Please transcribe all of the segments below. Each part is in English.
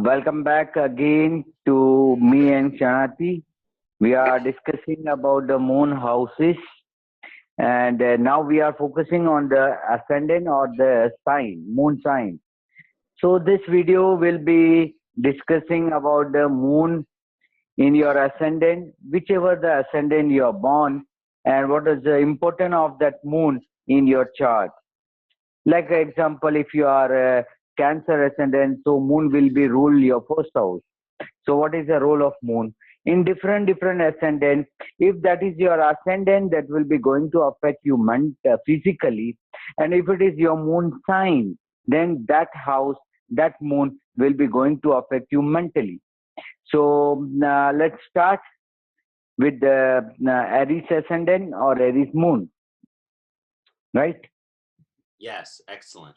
Welcome back again to me and Ksanati. We are discussing about the moon houses, and now we are focusing on the ascendant or the sign, moon sign. So this video will be discussing about the moon in your ascendant, whichever the ascendant you are born, and what is the importance of that moon in your chart. Like example, if you are a Cancer ascendant, so moon will be rule your first house. So what is the role of moon? In different ascendant, if that is your ascendant, that will be going to affect you physically. And if it is your moon sign, then that house, that moon will be going to affect you mentally. So let's start with the Aries ascendant or Aries moon, right? Yes, excellent.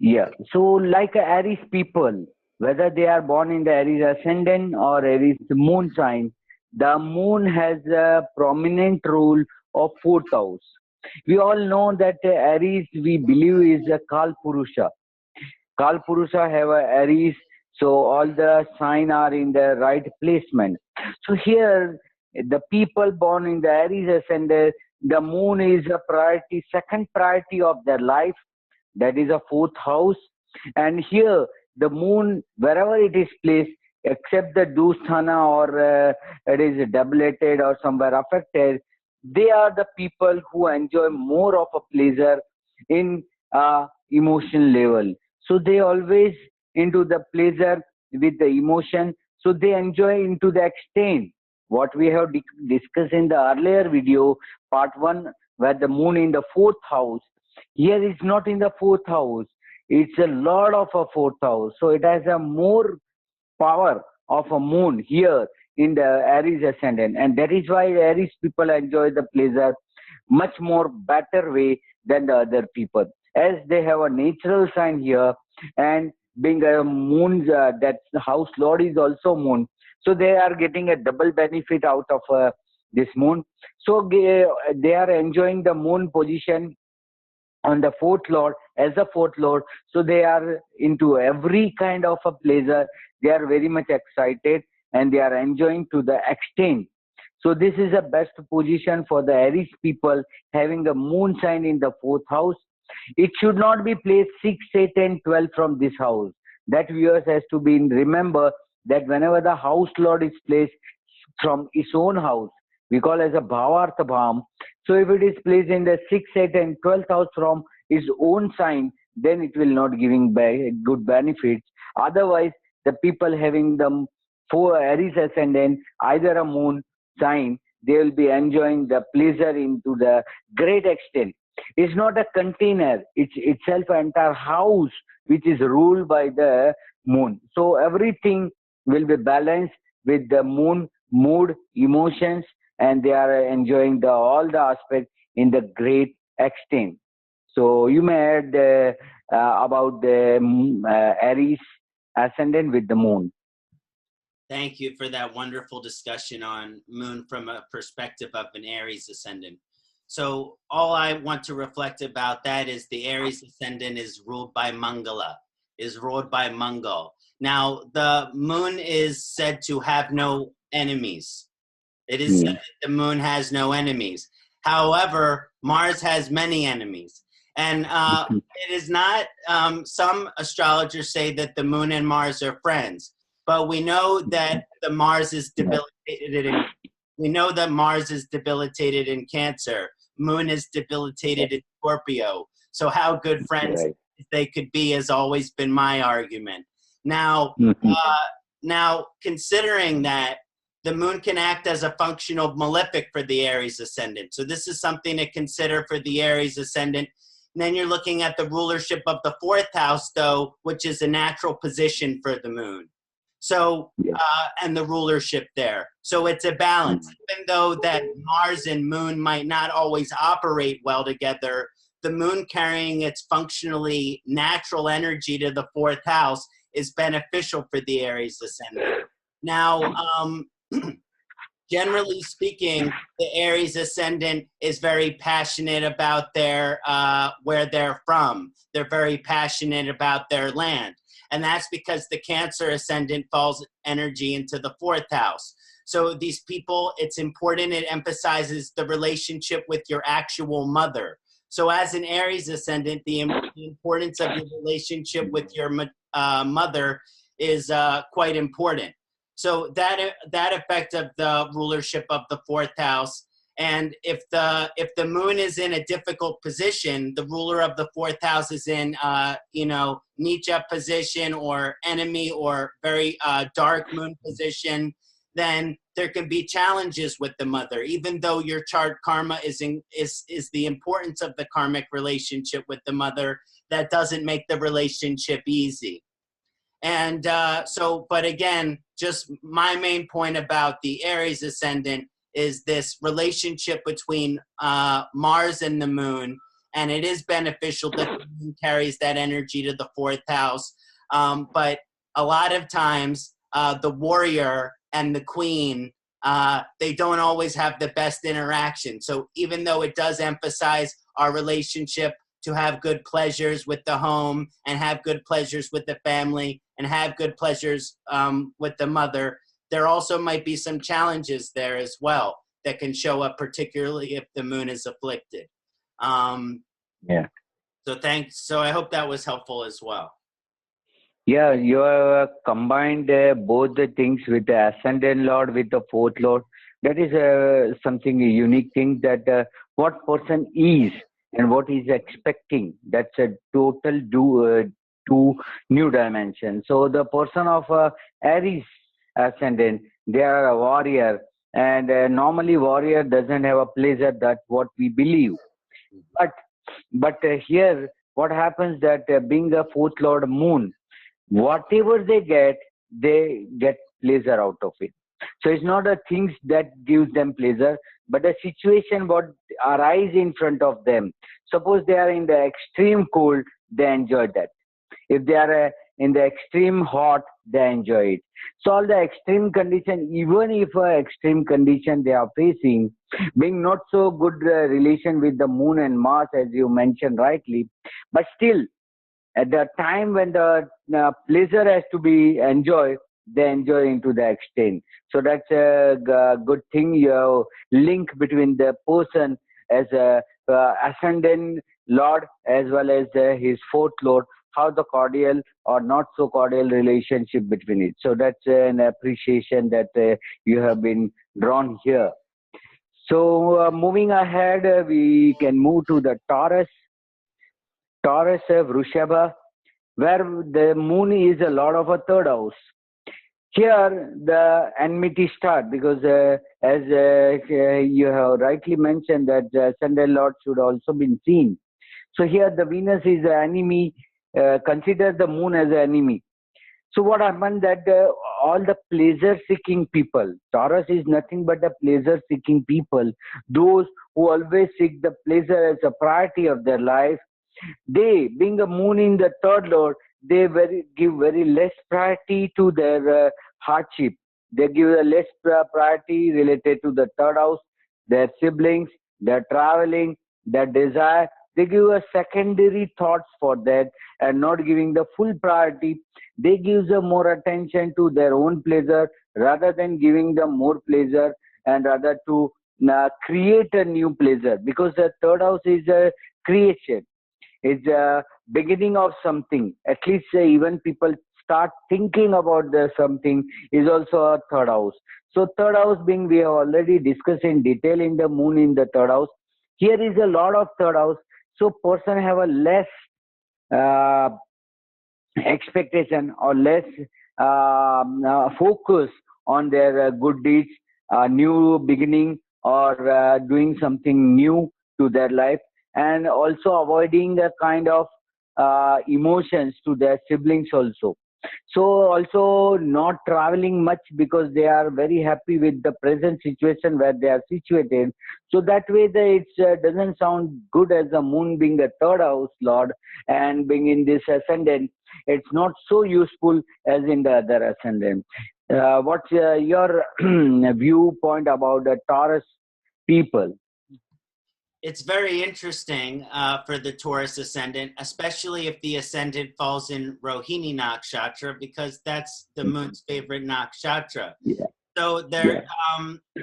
Yeah. So like Aries people, whether they are born in the Aries ascendant or Aries moon sign, the moon has a prominent role of fourth house. We all know that Aries, we believe, is a Kal Purusha. Kal Purusha have a Aries, so all the sign are in the right placement. So here, the people born in the Aries ascendant, the moon is a priority, second priority of their life. That is a fourth house. And here, the moon, wherever it is placed, except the Dusthana or it is deblated or somewhere affected, they are the people who enjoy more of a pleasure in emotion level. So they always into the pleasure with the emotion. So they enjoy into the extent. What we have discussed in the earlier video, part 1, where the moon in the fourth house. Here it's not in the fourth house. It's a lot of a fourth house. So it has a more power of a moon here in the Aries ascendant. And that is why Aries people enjoy the pleasure much more better way than the other people. As they have a natural sign here, and being a moon, that house lord is also moon. So they are getting a double benefit out of this moon. So they are enjoying the moon position on the fourth lord as a fourth lord. So they are into every kind of a pleasure. They are very much excited and they are enjoying to the extent. So this is the best position for the Aries people, having a moon sign in the fourth house. It should not be placed 6, 8, and 12 from this house. That viewers has to be remember that whenever the house lord is placed from his own house, we call as a Bhavartha Bham. So if it is placed in the 6th, 8th and 12th house from his own sign, then it will not giving good benefits. Otherwise, the people having the 4 Aries ascendant, either a moon sign, they will be enjoying the pleasure into the great extent. It's not a container, it's itself an entire house which is ruled by the moon. So everything will be balanced with the moon, mood, emotions, and they are enjoying all the aspects in the great extent. So you may add about the Aries ascendant with the moon. Thank you for that wonderful discussion on moon from a perspective of an Aries ascendant. So all I want to reflect about that is the Aries ascendant is ruled by Mangala, is ruled by Mangal. Now, the moon is said to have no enemies. It is said that the moon has no enemies. However, Mars has many enemies. And it is not, some astrologers say that the moon and Mars are friends. But we know that the Mars is debilitated in Cancer. Moon is debilitated in Scorpio. So how good friends they could be has always been my argument. Now, now considering that the moon can act as a functional malefic for the Aries ascendant. So this is something to consider for the Aries ascendant. And then you're looking at the rulership of the 4th house, though, which is a natural position for the moon. So, and the rulership there. So it's a balance. Even though that Mars and moon might not always operate well together, the moon carrying its functionally natural energy to the 4th house is beneficial for the Aries ascendant. Now, generally speaking, the Aries ascendant is very passionate about their where they're from. They're very passionate about their land. And that's because the Cancer ascendant falls energy into the 4th house. So these people, it's important, it emphasizes the relationship with your actual mother. So as an Aries ascendant, the importance of your relationship with your mother is quite important. So that effect of the rulership of the 4th house, and if the moon is in a difficult position, the ruler of the 4th house is in Nietzsche position or enemy or very dark moon position, then there can be challenges with the mother. Even though your chart karma is the importance of the karmic relationship with the mother, that doesn't make the relationship easy. And but again, just my main point about the Aries ascendant is this relationship between Mars and the moon, and it is beneficial that the moon carries that energy to the 4th house. But a lot of times, the warrior and the queen, they don't always have the best interaction. So even though it does emphasize our relationship to have good pleasures with the home and have good pleasures with the family and have good pleasures with the mother, there also might be some challenges there as well that can show up, particularly if the moon is afflicted. Yeah. So thanks. So I hope that was helpful as well. Yeah, you have combined both the things with the ascendant lord with the 4th lord. That is something, a unique thing, that what person is and what he's expecting. That's a total two new dimension. So the person of Aries ascendant, they are a warrior, and normally warrior doesn't have a pleasure. That's what we believe. But here, what happens that being the 4th lord moon, whatever they get pleasure out of it. So it's not the things that gives them pleasure, but the situation what arise in front of them. Suppose they are in the extreme cold, they enjoy that. If they are in the extreme hot, they enjoy it. So all the extreme condition, even if extreme condition they are facing, being not so good relation with the moon and Mars, as you mentioned rightly, but still, at the time when the pleasure has to be enjoyed, they enjoy into the extent. So that's a good thing. You have link between the person as a ascendant lord as well as his 4th lord, how the cordial or not so cordial relationship between it. So that's an appreciation that you have been drawn here. So moving ahead, we can move to the Taurus. Taurus, Vrushabha, where the moon is a lord of a 3rd house. Here the enmity start, because as you have rightly mentioned that the ascendant lord should also be seen. So here the Venus is the enemy, consider the moon as an enemy. So what happened that all the pleasure seeking people, Taurus is nothing but the pleasure seeking people, those who always seek the pleasure as a priority of their life, they, being a moon in the 3rd lord, they give very less priority to their hardship. They give a less priority related to the 3rd house, their siblings, their traveling, their desire. They give a secondary thoughts for that and not giving the full priority. They give more attention to their own pleasure rather than giving them more pleasure, and rather to create a new pleasure, because the 3rd house is a creation. It's a beginning of something. At least even people start thinking about the something is also a 3rd house. So 3rd house being, we have already discussed in detail in the moon in the 3rd house. Here is a lot of 3rd house. So person have a less expectation or less focus on their good deeds, new beginning, or doing something new to their life, and also avoiding a kind of emotions to their siblings also. So also not traveling much, because they are very happy with the present situation where they are situated. So that way it doesn't sound good as the moon being a 3rd house lord and being in this ascendant. It's not so useful as in the other ascendant. What's your viewpoint about the Taurus people? it's very interesting for the Taurus ascendant, especially if the ascendant falls in Rohini Nakshatra, because that's the moon's favorite nakshatra. Yeah. So there,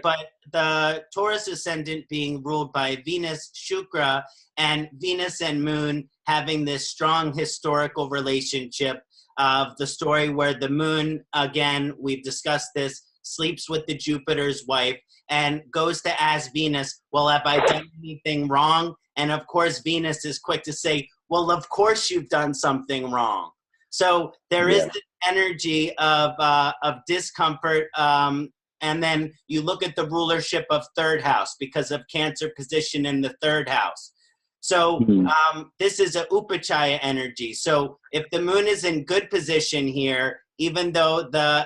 but the Taurus ascendant being ruled by Venus, Shukra, and Venus and Moon having this strong historical relationship of the story where the moon, again, we've discussed this, sleeps with the Jupiter's wife and goes to ask Venus, well, have I done anything wrong? And of course, Venus is quick to say, well, of course you've done something wrong. So there is this energy of discomfort. And then you look at the rulership of third house because of Cancer position in the third house. So this is a upachaya energy. So if the moon is in good position here, even though the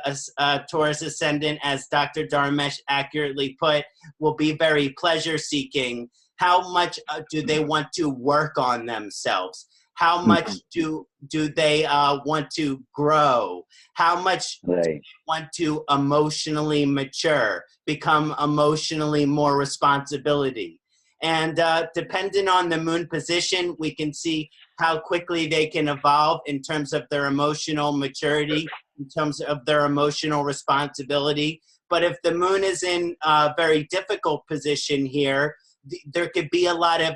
Taurus ascendant, as Dr. Dharmesh accurately put, will be very pleasure-seeking, how much do they want to work on themselves? How much do they want to grow? How much do they want to emotionally mature, become emotionally more responsibility? And depending on the moon position, we can see how quickly they can evolve in terms of their emotional maturity, in terms of their emotional responsibility. But if the moon is in a very difficult position here, there could be a lot of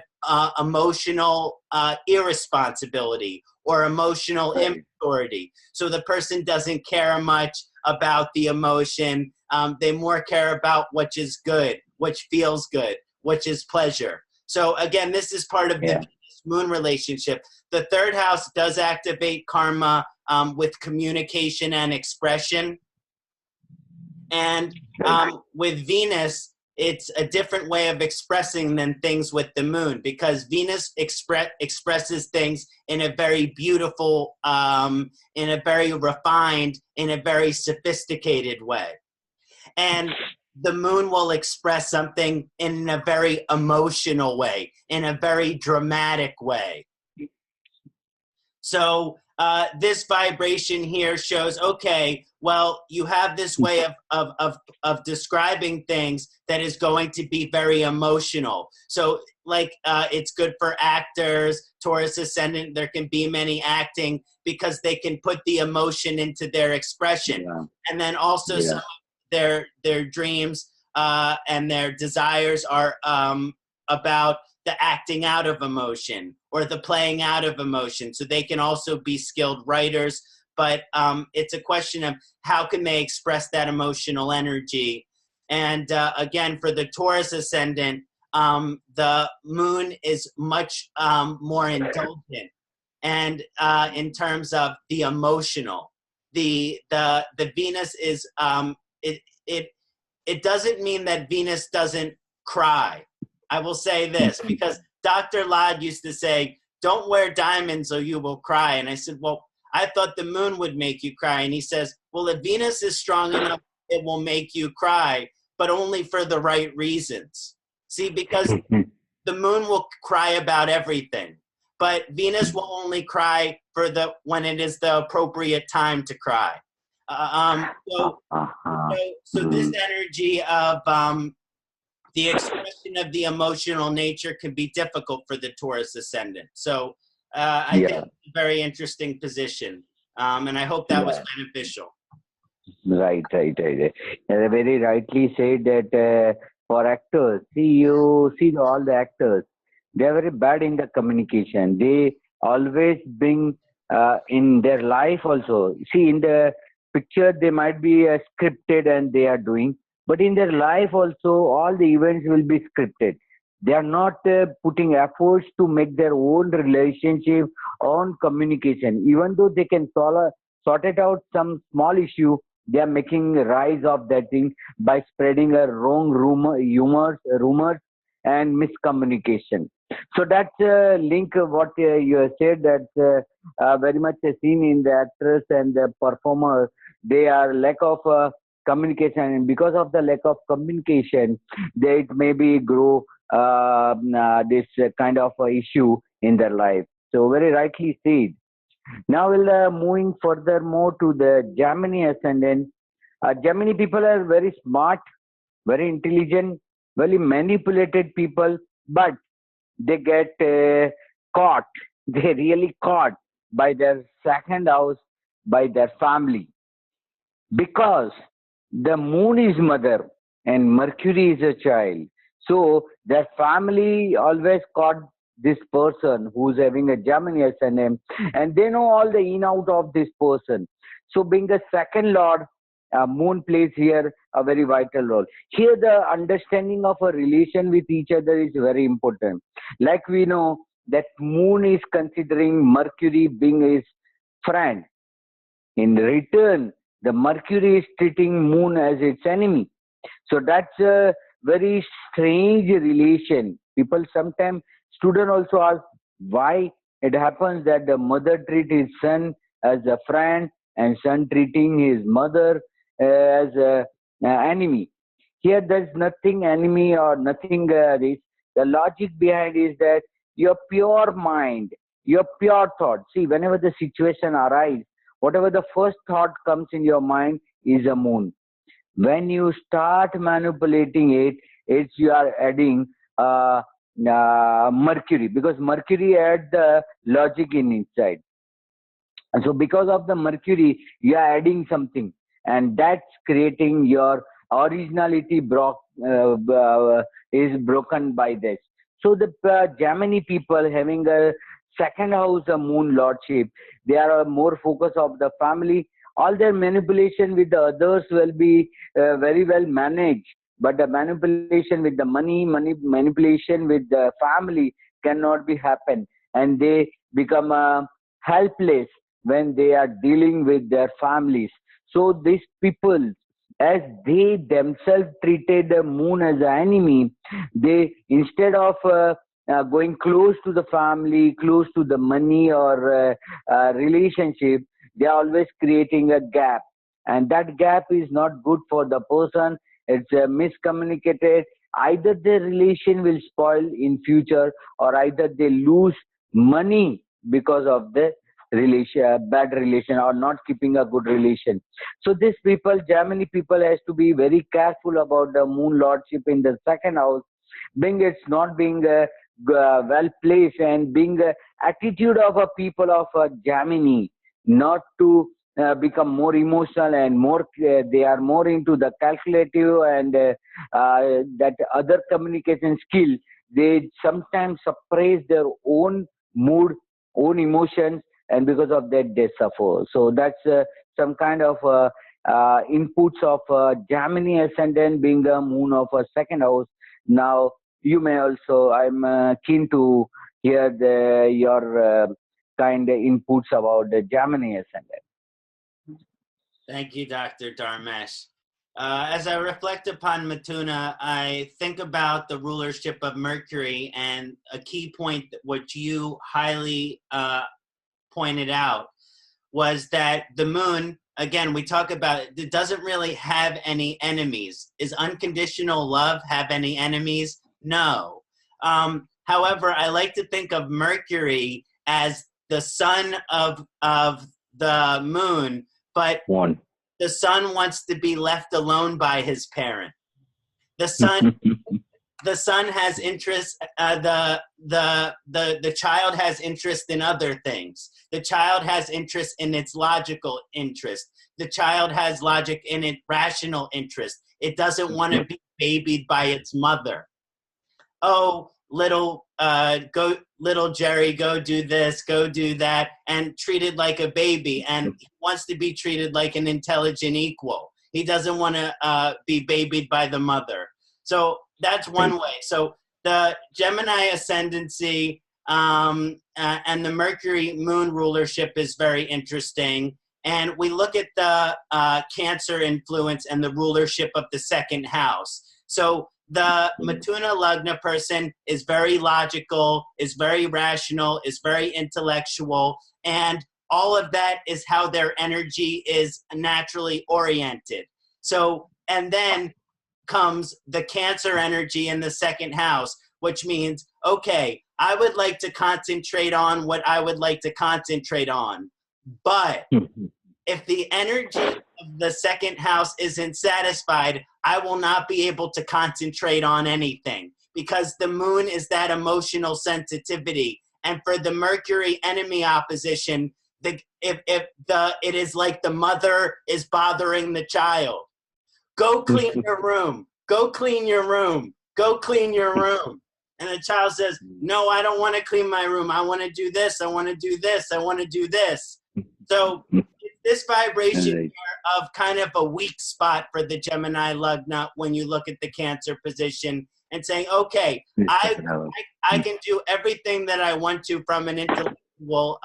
emotional irresponsibility or emotional immaturity. So the person doesn't care much about the emotion. They more care about which is good, which feels good, which is pleasure. So again, this is part of the moon relationship. The third house does activate karma with communication and expression. And with Venus, it's a different way of expressing than things with the moon, because Venus expresses things in a very beautiful, in a very refined, in a very sophisticated way. And the moon will express something in a very emotional way, in a very dramatic way. So this vibration here shows, okay, well, you have this way of describing things that is going to be very emotional. So like it's good for actors, Taurus ascendant, there can be many acting because they can put the emotion into their expression. And then also some of their dreams and their desires are about the acting out of emotion or the playing out of emotion. So they can also be skilled writers, but it's a question of how can they express that emotional energy. And again, for the Taurus ascendant, the moon is much more indulgent. And in terms of the emotional, the Venus is, it doesn't mean that Venus doesn't cry. I will say this, because Dr. Ladd used to say, don't wear diamonds or you will cry. And I said, well, I thought the moon would make you cry. And he says, well, if Venus is strong enough, it will make you cry, but only for the right reasons. See, because the moon will cry about everything, but Venus will only cry for when it is the appropriate time to cry. So this energy of the expression of the emotional nature can be difficult for the Taurus ascendant. So I think it's a very interesting position, and I hope that was beneficial. Right. Very rightly said that for actors, you see all the actors, they are very bad in the communication. They always bring in their life also. See, in the picture, they might be scripted and they are doing, but in their life also, all the events will be scripted. They are not putting efforts to make their own relationship on communication. Even though they can sort it out some small issue, they are making rise of that thing by spreading a wrong rumors and miscommunication. So that's a link what you have said, that's very much seen in the actress and the performer. They are lack of communication, and because of the lack of communication, they maybe grow this kind of issue in their life. So very rightly said. Now we'll moving furthermore to the Gemini ascendant. Gemini people are very smart, very intelligent, very manipulated people, but they get caught. They really caught by their second house, by their family, because the moon is mother and Mercury is a child. So their family always caught this person who's having a Gemini ascendant, and they know all the in out of this person. So being the second lord, moon plays here a very vital role. Here the understanding of a relation with each other is very important. Like we know that moon is considering Mercury being his friend. In return, the Mercury is treating moon as its enemy. So that's a very strange relation. People sometimes, student also ask why it happens that the mother treat his son as a friend and son treating his mother as a enemy. Here there's nothing enemy or nothing this. The logic behind is that your pure mind, your pure thought. See, whenever the situation arises, whatever the first thought comes in your mind is a moon. When you start manipulating it, it's you are adding Mercury, because Mercury adds the logic in inside. And so because of the Mercury, you are adding something, and that's creating your originality is broken by this. So the Gemini people having a second house, a moon lordship, they are more focus of the family. All their manipulation with the others will be very well managed, but the manipulation with the money manipulation with the family cannot be happen, and they become helpless when they are dealing with their families. So these people, as they themselves treated the moon as an enemy, they, instead of going close to the family, close to the money or relationship, they are always creating a gap, and that gap is not good for the person. It's miscommunicated. Either their relation will spoil in future, or either they lose money because of the relation, bad relation, or not keeping a good relation. So these people, Gemini people, has to be very careful about the moon lordship in the second house, being it's not being well placed, and being attitude of a people of Gemini, not to become more emotional and more they are more into the calculative and that other communication skill. They sometimes suppress their own mood, own emotions, and because of that they suffer. So that's some kind of inputs of Gemini ascendant being the moon of a second house. Now you may also, I'm keen to hear your kind of inputs about the Gemini ascendant. Thank you, Dr. Dharmesh. As I reflect upon Mithuna, I think about the rulership of Mercury, and a key point which you highly pointed out was that the moon, again, we talk about it doesn't really have any enemies. Is unconditional love have any enemies? No. However, I like to think of Mercury as the son of the moon, but the son wants to be left alone by his parent. The son, the son has interest. The child has interest in other things. The child has interest in its logical interest. The child has logic in its rational interest. It doesn't want to be babied by its mother. Oh, little Jerry, go do this, go do that, and treated like a baby, and he wants to be treated like an intelligent equal. He doesn't want to be babied by the mother. So that's one way. So the Gemini ascendancy and the Mercury moon rulership is very interesting. And we look at the Cancer influence and the rulership of the second house. So the Mithuna Lagna person is very logical, is very rational, is very intellectual, and all of that is how their energy is naturally oriented. So, and then comes the Cancer energy in the second house, which means, okay, I would like to concentrate on what I would like to concentrate on, but if the energy of the second house isn't satisfied, I will not be able to concentrate on anything, because the moon is that emotional sensitivity. And for the Mercury enemy opposition, it is like the mother is bothering the child. Go clean your room. Go clean your room. Go clean your room. And the child says, no, I don't want to clean my room. I want to do this. I want to do this. I want to do this. So this vibration here of kind of a weak spot for the Gemini Lugna when you look at the Cancer position and saying, okay, I can do everything that I want to from an intellectual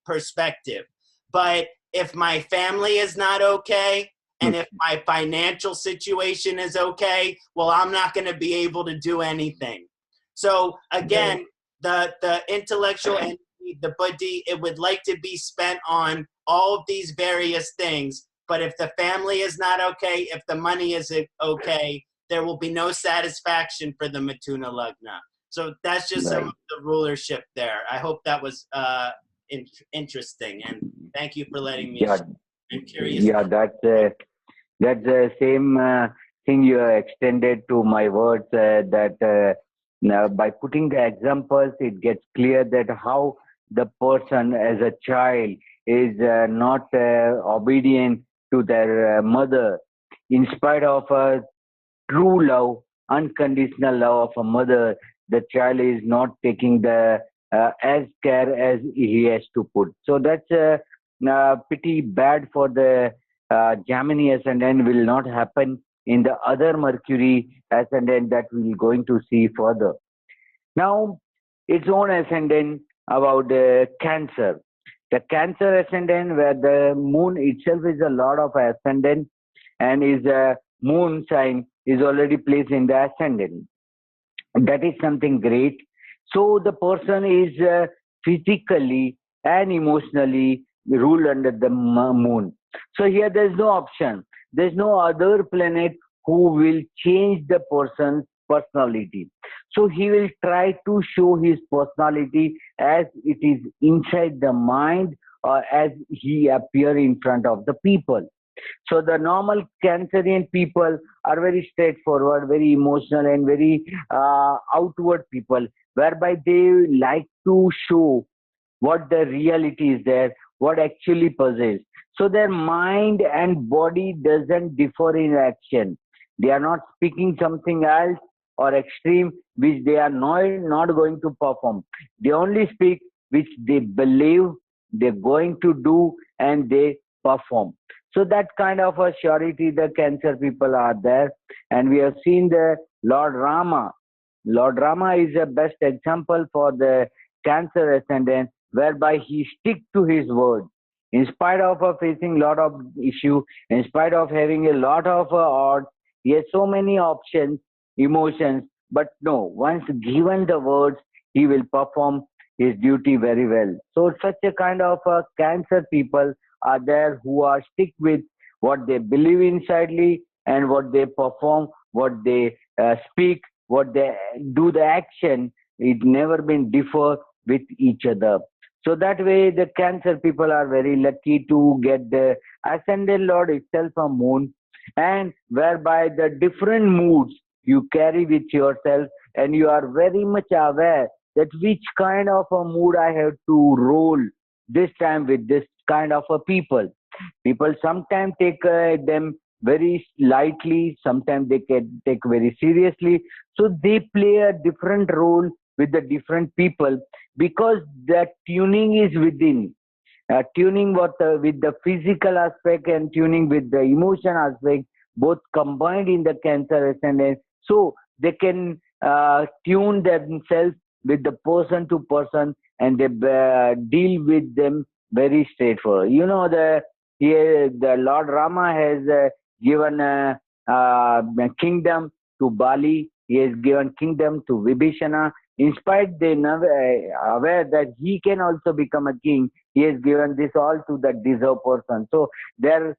perspective. But if my family is not okay, and if my financial situation is okay, well, I'm not going to be able to do anything. So again, the intellectual energy, the buddhi, it would like to be spent on all of these various things. But if the family is not okay, if the money isn't okay, there will be no satisfaction for the Mithuna Lagna. So that's just some of the rulership there. I hope that was interesting, and thank you for letting me share. I'm curious. Yeah, that's the same thing you extended to my words, that now by putting the examples, it gets clear that how the person as a child is not obedient to their mother, in spite of true love, unconditional love of a mother. The child is not taking the as care as he has to put. So that's pretty bad for the Gemini ascendant. Will not happen in the other Mercury ascendant that we're going to see further. Now, its own ascendant about Cancer. The Cancer ascendant, where the moon itself is a lot of ascendant, and is a moon sign is already placed in the ascendant. That is something great. So the person is physically and emotionally ruled under the moon. So here there's no option. There's no other planet who will change the person's personality. So he will try to show his personality as it is inside the mind, or as he appear in front of the people. So the normal Cancerian people are very straightforward, very emotional, and very outward people, whereby they like to show what the reality is there, what actually possess. So their mind and body doesn't differ in action. They are not speaking something else or extreme which they are not going to perform. They only speak which they believe they're going to do, and they perform. So that kind of a surety the Cancer people are there. And we have seen the Lord Rama. Lord Rama is the best example for the Cancer ascendant, whereby he stick to his word. In spite of facing a lot of issue, in spite of having a lot of odds, he has so many options, emotions, but no, once given the words, he will perform his duty very well. So such a kind of Cancer people are there who are stick with what they believe insidely, and what they perform, what they speak, what they do the action. It never been differ with each other. So that way the Cancer people are very lucky to get the ascendant lord itself a moon, and whereby the different moods you carry with yourself, and you are very much aware that which kind of a mood I have to roll this time with this kind of a people. People sometimes take them very lightly, sometimes they can take very seriously. So they play a different role with the different people, because the tuning is within. Tuning with the physical aspect, and tuning with the emotion aspect, both combined in the Cancer ascendant. So they can tune themselves with the person to person, and they deal with them very straightforward. You know, the Lord Rama has given a kingdom to Bali. He has given kingdom to Vibhishana. In spite they never aware that he can also become a king, he has given this all to the deserved person. So their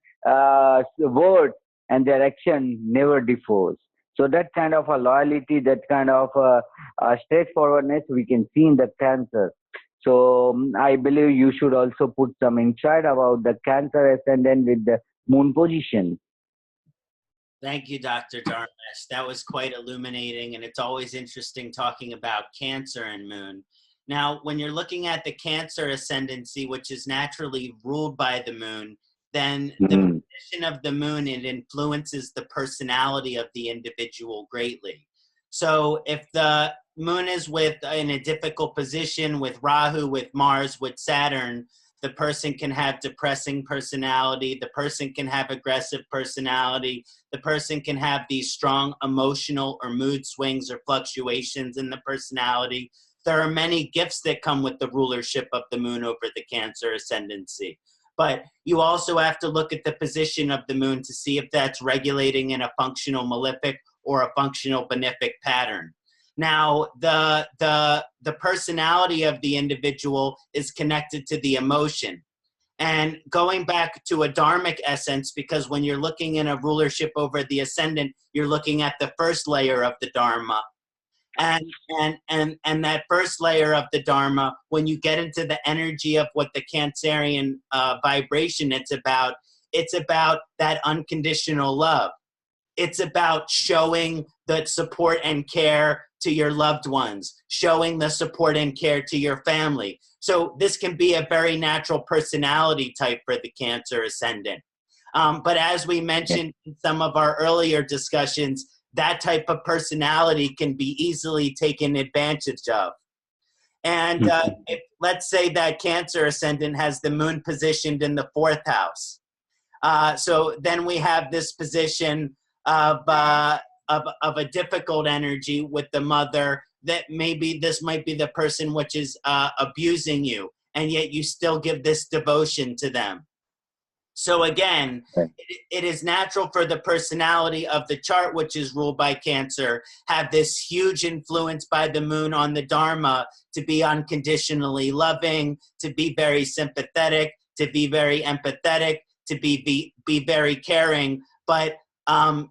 word and their action never differs. So that kind of a loyalty, that kind of straightforwardness we can see in the Cancer. So I believe you should also put some insight about the Cancer ascendant with the moon position. Thank you, Dr. Dharmesh. That was quite illuminating, and it's always interesting talking about Cancer and Moon. Now, when you're looking at the Cancer ascendancy, which is naturally ruled by the Moon, then the position of the Moon, it influences the personality of the individual greatly. So if the Moon is in a difficult position with Rahu, with Mars, with Saturn, the person can have depressing personality, the person can have aggressive personality, the person can have these strong emotional or mood swings or fluctuations in the personality. There are many gifts that come with the rulership of the Moon over the Cancer ascendancy. But you also have to look at the position of the Moon to see if that's regulating in a functional malefic or a functional benefic pattern. Now, the personality of the individual is connected to the emotion. And going back to a dharmic essence, because when you're looking in a rulership over the ascendant, you're looking at the first layer of the dharma. And that first layer of the dharma, when you get into the energy of what the Cancerian vibration it's about that unconditional love. It's about showing the support and care to your loved ones, showing the support and care to your family. So this can be a very natural personality type for the Cancer ascendant. But as we mentioned in some of our earlier discussions, that type of personality can be easily taken advantage of. And let's say that Cancer ascendant has the Moon positioned in the 4th house. So then we have this position of a difficult energy with the mother, that maybe this might be the person which is abusing you, and yet you still give this devotion to them. So again, it is natural for the personality of the chart, which is ruled by Cancer, have this huge influence by the Moon on the Dharma to be unconditionally loving, to be very sympathetic, to be very empathetic, to be very caring. But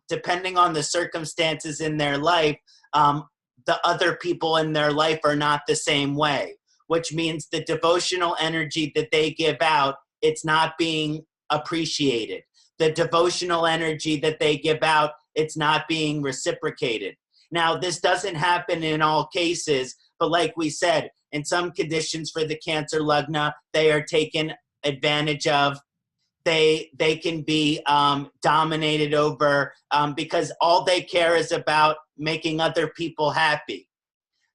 depending on the circumstances in their life, the other people in their life are not the same way, which means the devotional energy that they give out, it's not being appreciated. The devotional energy that they give out, it's not being reciprocated. Now, this doesn't happen in all cases, but like we said, in some conditions for the Cancer Lagna, they are taken advantage of. They can be dominated over because all they care is about making other people happy.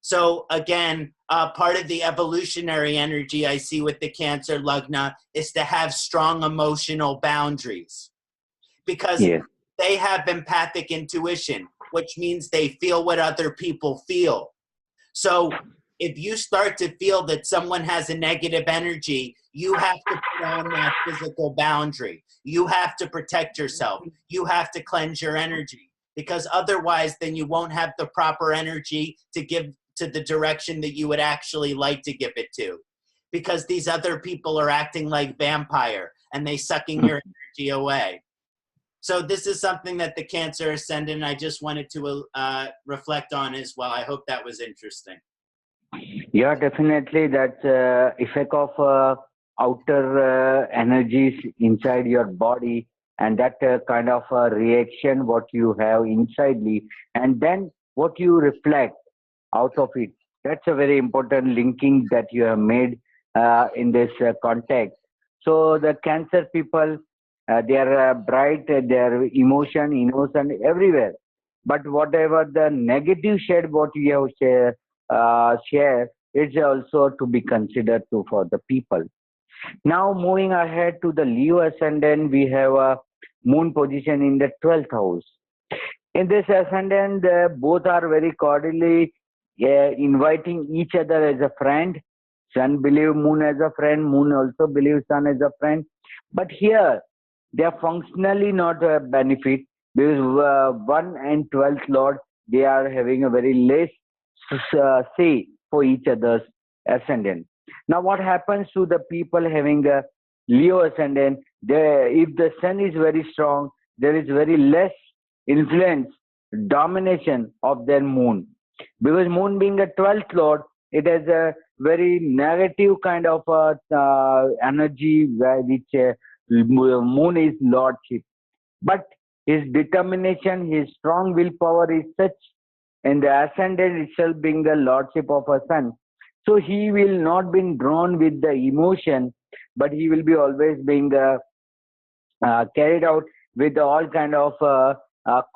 So again, part of the evolutionary energy I see with the Cancer Lagna is to have strong emotional boundaries, because they have empathic intuition, which means they feel what other people feel. So if you start to feel that someone has a negative energy, you have to put on that physical boundary. You have to protect yourself. You have to cleanse your energy, because otherwise then you won't have the proper energy to give to the direction that you would actually like to give it to, because these other people are acting like vampire and they sucking your energy away. So this is something that the Cancer ascendant, I just wanted to reflect on as well. I hope that was interesting. Yeah, definitely. That's effect of outer energies inside your body, and that kind of reaction what you have insidely, and then what you reflect out of it. That's a very important linking that you have made in this context. So the Cancer people, they are bright, their emotion, innocent everywhere. But whatever the negative shade what you have share, it's also to be considered too for the people. Now moving ahead to the Leo ascendant, we have a Moon position in the 12th house. In this ascendant, both are very cordially inviting each other as a friend. Sun believe Moon as a friend, Moon also believes Sun as a friend. But here, they are functionally not a benefit, because 1 and 12th Lord, they are having a very less say for each other's ascendant. Now, what happens to the people having a Leo ascendant? If the Sun is very strong, there is very less influence, domination of their Moon. Because Moon being a 12th Lord, it has a very negative kind of energy which Moon is Lordship. But His determination, his strong willpower is such, and the ascendant itself being the lordship of a sun. So he will not be drawn with the emotion, but he will be always being carried out with all kind of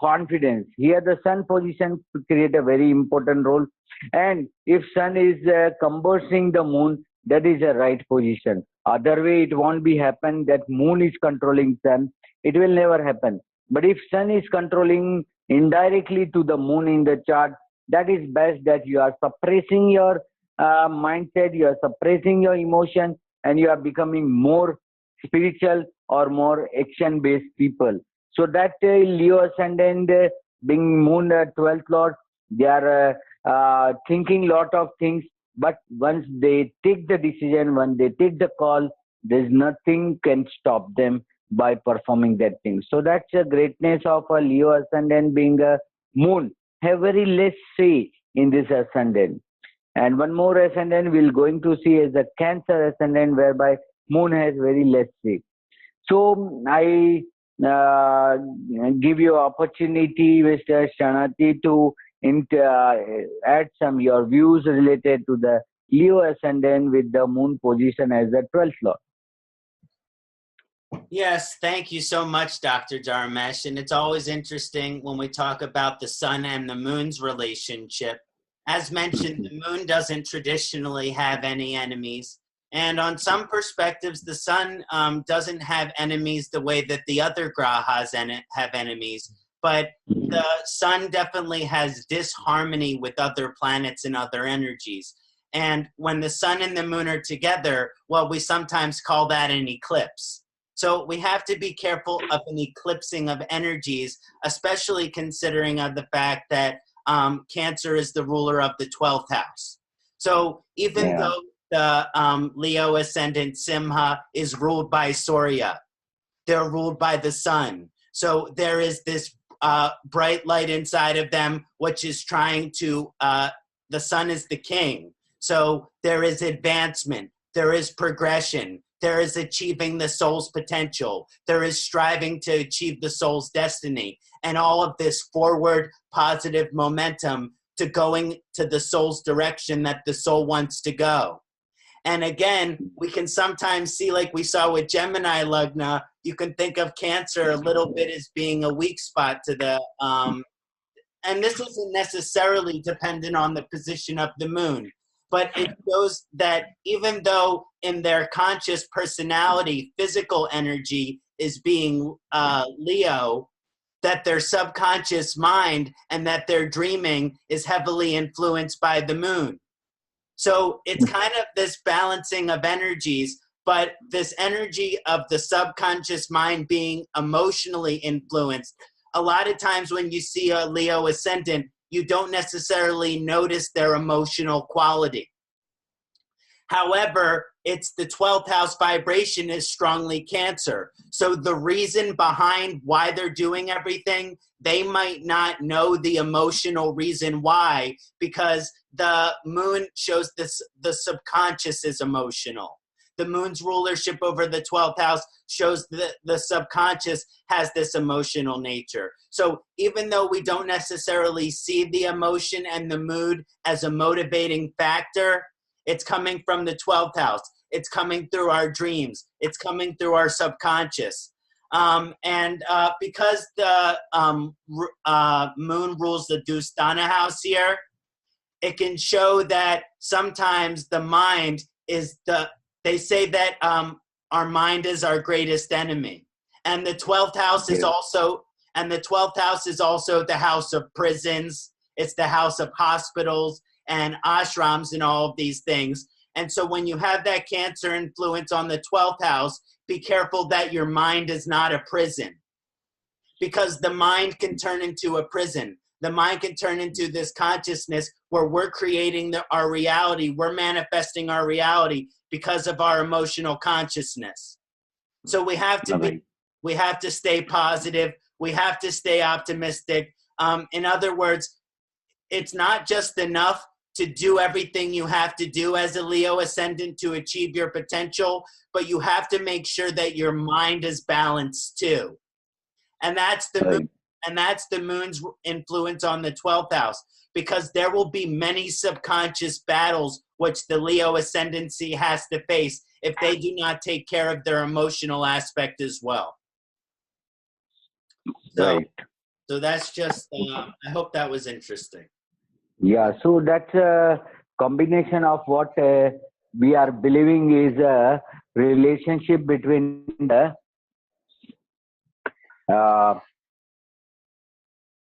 confidence. Here the sun position to create a very important role. And if sun is conversing the moon, that is a right position. Other way it won't be happen that moon is controlling sun. It will never happen. But if sun is controlling indirectly to the moon in the chart, that is best that you are suppressing your mindset, you are suppressing your emotion, and you are becoming more spiritual or more action based people. So that Leo ascendant being moon 12th lord, they are thinking lot of things, but once they take the decision, when they take the call, there's nothing can stop them by performing that thing. So that's the greatness of a Leo ascendant being a moon, have very less say in this ascendant. And one more ascendant we're going to see is the Cancer ascendant, whereby moon has very less say. So I give you opportunity, Mr. Ksanati, to add some your views related to the Leo ascendant with the moon position as the 12th lord. Yes, thank you so much, Dr. Dharmesh. And it's always interesting when we talk about the sun and the moon's relationship. As mentioned, the moon doesn't traditionally have any enemies. And on some perspectives, the sun doesn't have enemies the way that the other grahas have enemies. But the sun definitely has disharmony with other planets and other energies. And when the sun and the moon are together, well, we sometimes call that an eclipse. So we have to be careful of an eclipsing of energies, especially considering of the fact that Cancer is the ruler of the 12th house. So even though the Leo ascendant Simha is ruled by Surya, they're ruled by the sun. So there is this bright light inside of them, which is trying to, the sun is the king. So there is advancement, there is progression, there is achieving the soul's potential, there is striving to achieve the soul's destiny, and all of this forward positive momentum to going to the soul's direction that the soul wants to go. And again, we can sometimes see, like we saw with Gemini Lagna, you can think of Cancer a little bit as being a weak spot to the, and this isn't necessarily dependent on the position of the moon, but it shows that even though in their conscious personality, physical energy is being Leo, that their subconscious mind and that their dreaming is heavily influenced by the moon. So it's kind of this balancing of energies, but this energy of the subconscious mind being emotionally influenced. A lot of times when you see a Leo ascendant, you don't necessarily notice their emotional quality. However, it's the 12th house vibration is strongly Cancer. So the reason behind why they're doing everything, they might not know the emotional reason why, because the moon shows this, the subconscious is emotional. The moon's rulership over the 12th house shows that the subconscious has this emotional nature. So even though we don't necessarily see the emotion and the mood as a motivating factor, it's coming from the 12th house. It's coming through our dreams. It's coming through our subconscious. Because the moon rules the Dusthana house here, it can show that sometimes the mind is they say that our mind is our greatest enemy. And the 12th house is also, the house of prisons. It's the house of hospitals and ashrams and all of these things. And so when you have that Cancer influence on the 12th house, be careful that your mind is not a prison, because the mind can turn into a prison. The mind can turn into this consciousness where we're creating our reality. We're manifesting our reality because of our emotional consciousness. So we have to stay positive. We have to stay optimistic. In other words, it's not just enough to do everything you have to do as a Leo ascendant to achieve your potential, but you have to make sure that your mind is balanced too. And that's the moon, and that's the moon's influence on the 12th house, because there will be many subconscious battles which the Leo ascendancy has to face if they do not take care of their emotional aspect as well. So, so that's just, I hope that was interesting. Yeah, so that's a combination of what we are believing is a relationship between the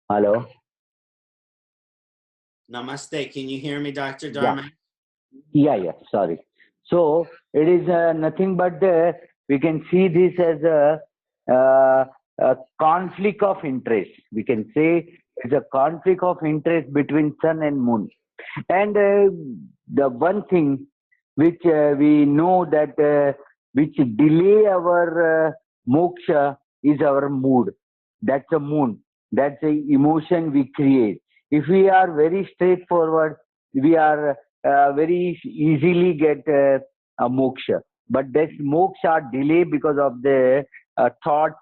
hello. Namaste. Can you hear me, Dr. Dharmesh? Yeah. Sorry. So it is nothing but we can see this as a conflict of interest. We can say it's a conflict of interest between sun and moon. And the one thing which we know that which delay our moksha is our mood. That's a moon. That's a emotion we create. If we are very straightforward, we are very easily get a moksha. But this moksha are delayed because of the thought,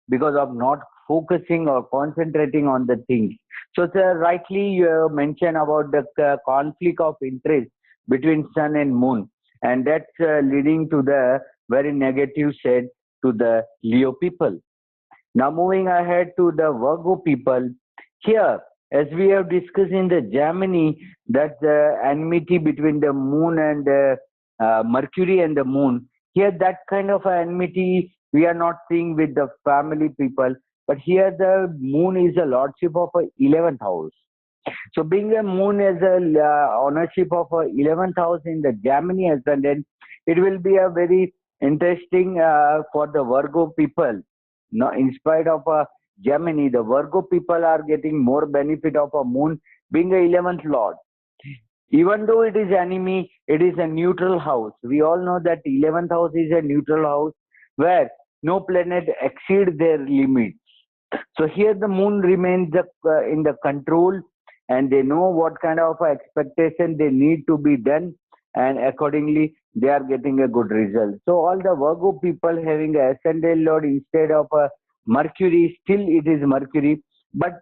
because of not focusing or concentrating on the things. So, sir, rightly you mentioned about the conflict of interest between sun and moon, and that's leading to the very negative shade to the Leo people. Now, moving ahead to the Virgo people, here, as we have discussed in the Gemini, that the enmity between the moon and Mercury and the moon, here that kind of enmity we are not seeing with the family people, but here the moon is a lordship of a 11th house. So being a moon as a ownership of a 11th house in the Gemini ascendant, it will be a very interesting for the Virgo people. Now, in spite of a Gemini, the Virgo people are getting more benefit of a moon being a 11th lord. Even though it is enemy, it is a neutral house. We all know that 11th house is a neutral house where no planet exceed their limits. So here the moon remains in the control, and they know what kind of expectation they need to be done, and accordingly they are getting a good result. So all the Virgo people having a ascendant lord instead of a Mercury, still it is Mercury, but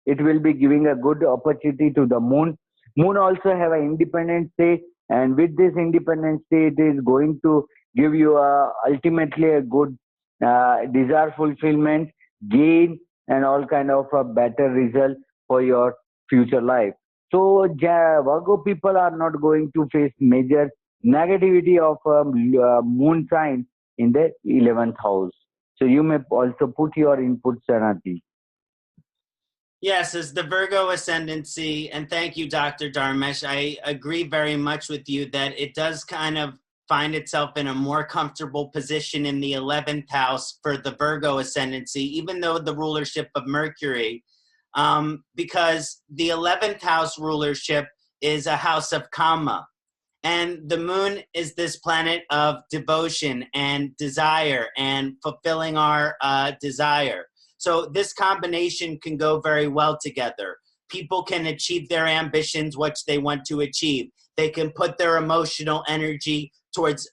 it will be giving a good opportunity to the moon. Moon also have an independent state, and with this independent state, it is going to give you ultimately a good desire fulfillment, gain, and all kind of a better result for your future life. So Virgo people are not going to face major negativity of moon sign in the 11th house. So you may also put your input, Ksanati. Yes, as the Virgo ascendancy, and thank you, Dr. Dharmesh. I agree very much with you that it does kind of find itself in a more comfortable position in the 11th house for the Virgo ascendancy, even though the rulership of Mercury, because the 11th house rulership is a house of Kama. And the moon is this planet of devotion and desire and fulfilling our desire. So this combination can go very well together. People can achieve their ambitions, which they want to achieve. They can put their emotional energy towards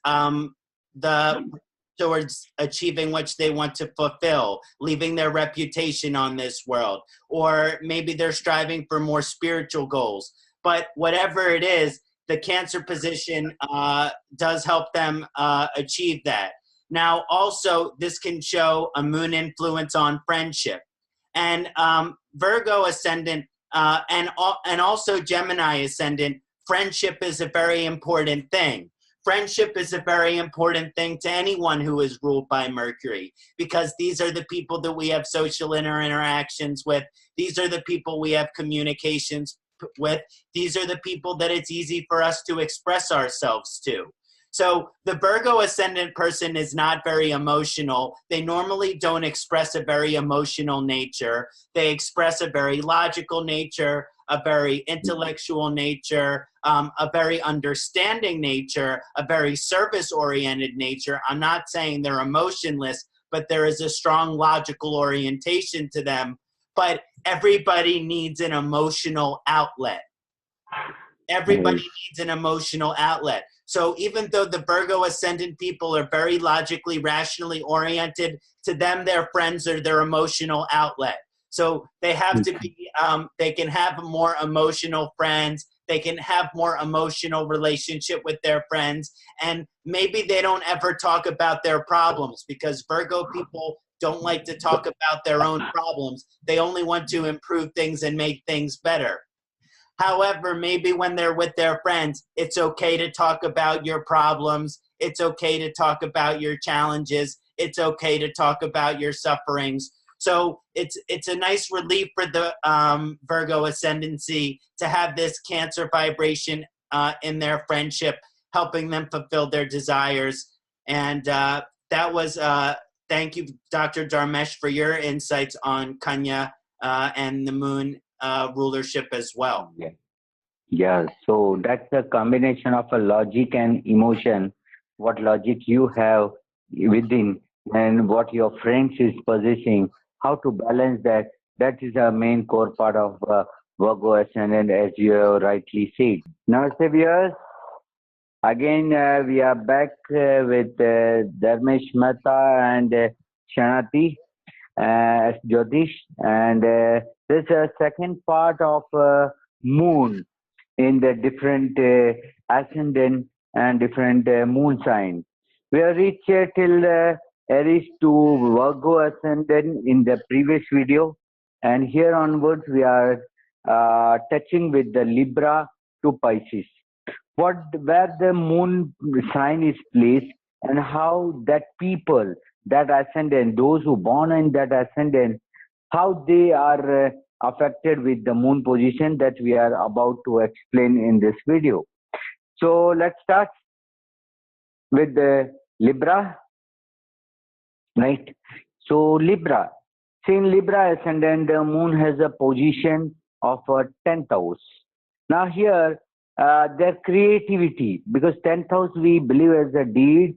towards achieving which they want to fulfill, leaving their reputation on this world. Or maybe they're striving for more spiritual goals. But whatever it is, the Cancer position does help them achieve that. Now, also, this can show a moon influence on friendship. And Virgo ascendant and also Gemini ascendant, friendship is a very important thing. Friendship is a very important thing to anyone who is ruled by Mercury, because these are the people that we have social interactions with. These are the people we have communications with. These are the people that it's easy for us to express ourselves to. So the Virgo ascendant person is not very emotional. They normally don't express a very emotional nature. They express a very logical nature, a very intellectual nature, a very understanding nature, a very service-oriented nature. I'm not saying they're emotionless, but there is a strong logical orientation to them. But everybody needs an emotional outlet. Everybody needs an emotional outlet. So even though the Virgo ascendant people are very logically, rationally oriented, to them, their friends are their emotional outlet. So they have to be, they can have more emotional friends. They can have more emotional relationship with their friends. And maybe they don't ever talk about their problems, because Virgo people don't like to talk about their own problems. They only want to improve things and make things better. However, maybe when they're with their friends, it's okay to talk about your problems. It's okay to talk about your challenges. It's okay to talk about your sufferings. So it's a nice relief for the Virgo ascendancy to have this Cancer vibration in their friendship, helping them fulfill their desires. And that was, thank you, Dr. Dharmesh, for your insights on Kanya and the moon rulership as well. Yeah, so that's a combination of a logic and emotion, what logic you have within and what your friends is possessing, how to balance that. That is a main core part of Virgo ascendant, as you have rightly said. Namaste, viewers. Again, we are back with Dharmesh Mehta and Ksanati as Jyotish, and this is a second part of moon in the different ascendant and different moon signs. We have reached till Aries to Virgo ascendant in the previous video, and here onwards we are touching with the Libra to Pisces. Where the moon sign is placed and how that people, that ascendant, those who born in that ascendant, how they are affected with the moon position, that we are about to explain in this video. So let's start with the Libra, right? So Libra, in Libra ascendant, the moon has a position of 10th house. Now here, their creativity, because 10th house we believe as a deed,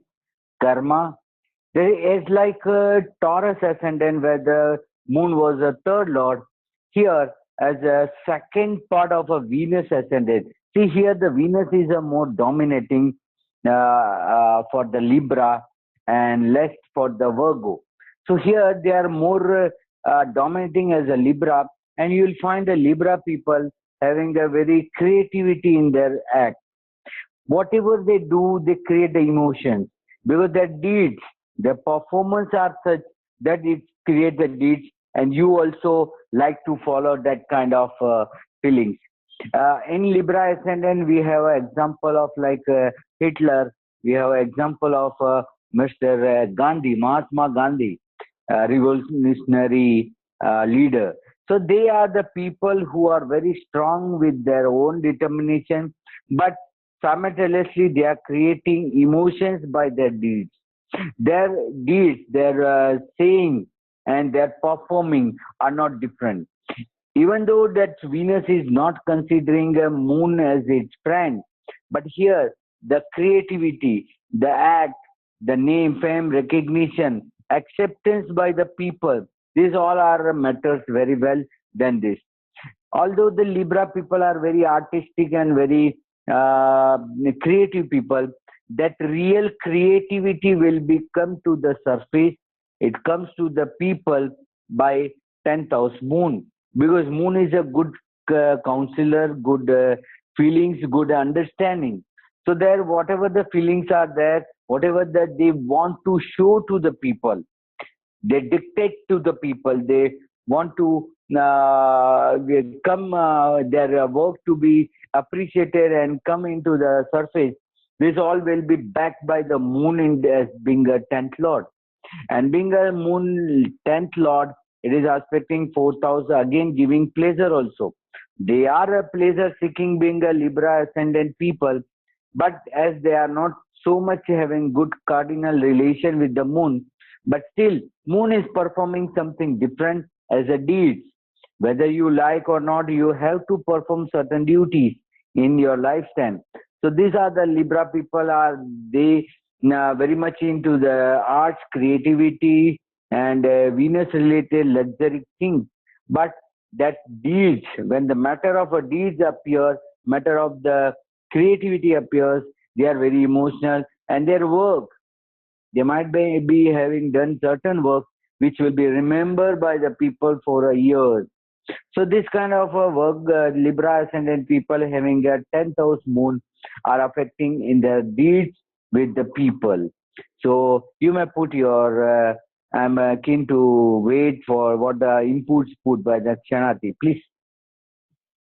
karma. There is like a Taurus ascendant where the moon was a third lord. Here, as a second part of a Venus ascendant. See here, the Venus is a more dominating for the Libra and less for the Virgo. So here they are more dominating as a Libra, and you will find the Libra people having a very creativity in their act. Whatever they do, they create the emotions, because their deeds, their performance are such that it creates the deeds, and you also like to follow that kind of feelings. In Libra ascendant, we have an example of like Hitler. We have an example of Mr. Gandhi, Mahatma Gandhi, revolutionary leader. So they are the people who are very strong with their own determination, but simultaneously they are creating emotions by their deeds. Their deeds, their saying, and their performing are not different. Even though that Venus is not considering a moon as its friend, but here the creativity, the act, the name, fame, recognition, acceptance by the people, these all are matters very well than this. Although the Libra people are very artistic and very creative people, that real creativity will become to the surface. It comes to the people by 10th house moon, because moon is a good counselor, good feelings, good understanding. So there, whatever the feelings are there, whatever that they want to show to the people, they dictate to the people. They want to come their work to be appreciated and come into the surface. This all will be backed by the moon in as being a 10th lord, and being a moon 10th lord, it is aspecting 4th house, again giving pleasure also. They are a pleasure seeking, being a Libra ascendant people, but as they are not so much having good cardinal relation with the moon, but still moon is performing something different as a deed. Whether you like or not, you have to perform certain duties in your lifetime. So these are the Libra people, are they very much into the arts, creativity, and Venus related luxury things. But that deeds, when the matter of a deeds appears, matter of the creativity appears, They are very emotional, and their work, they might be having done certain work which will be remembered by the people for a year. So this kind of work, Libra ascendant people having a 10th house moon are affecting in their deeds with the people. So you may put your, I'm keen to wait for what the inputs put by the Ksanati. Please.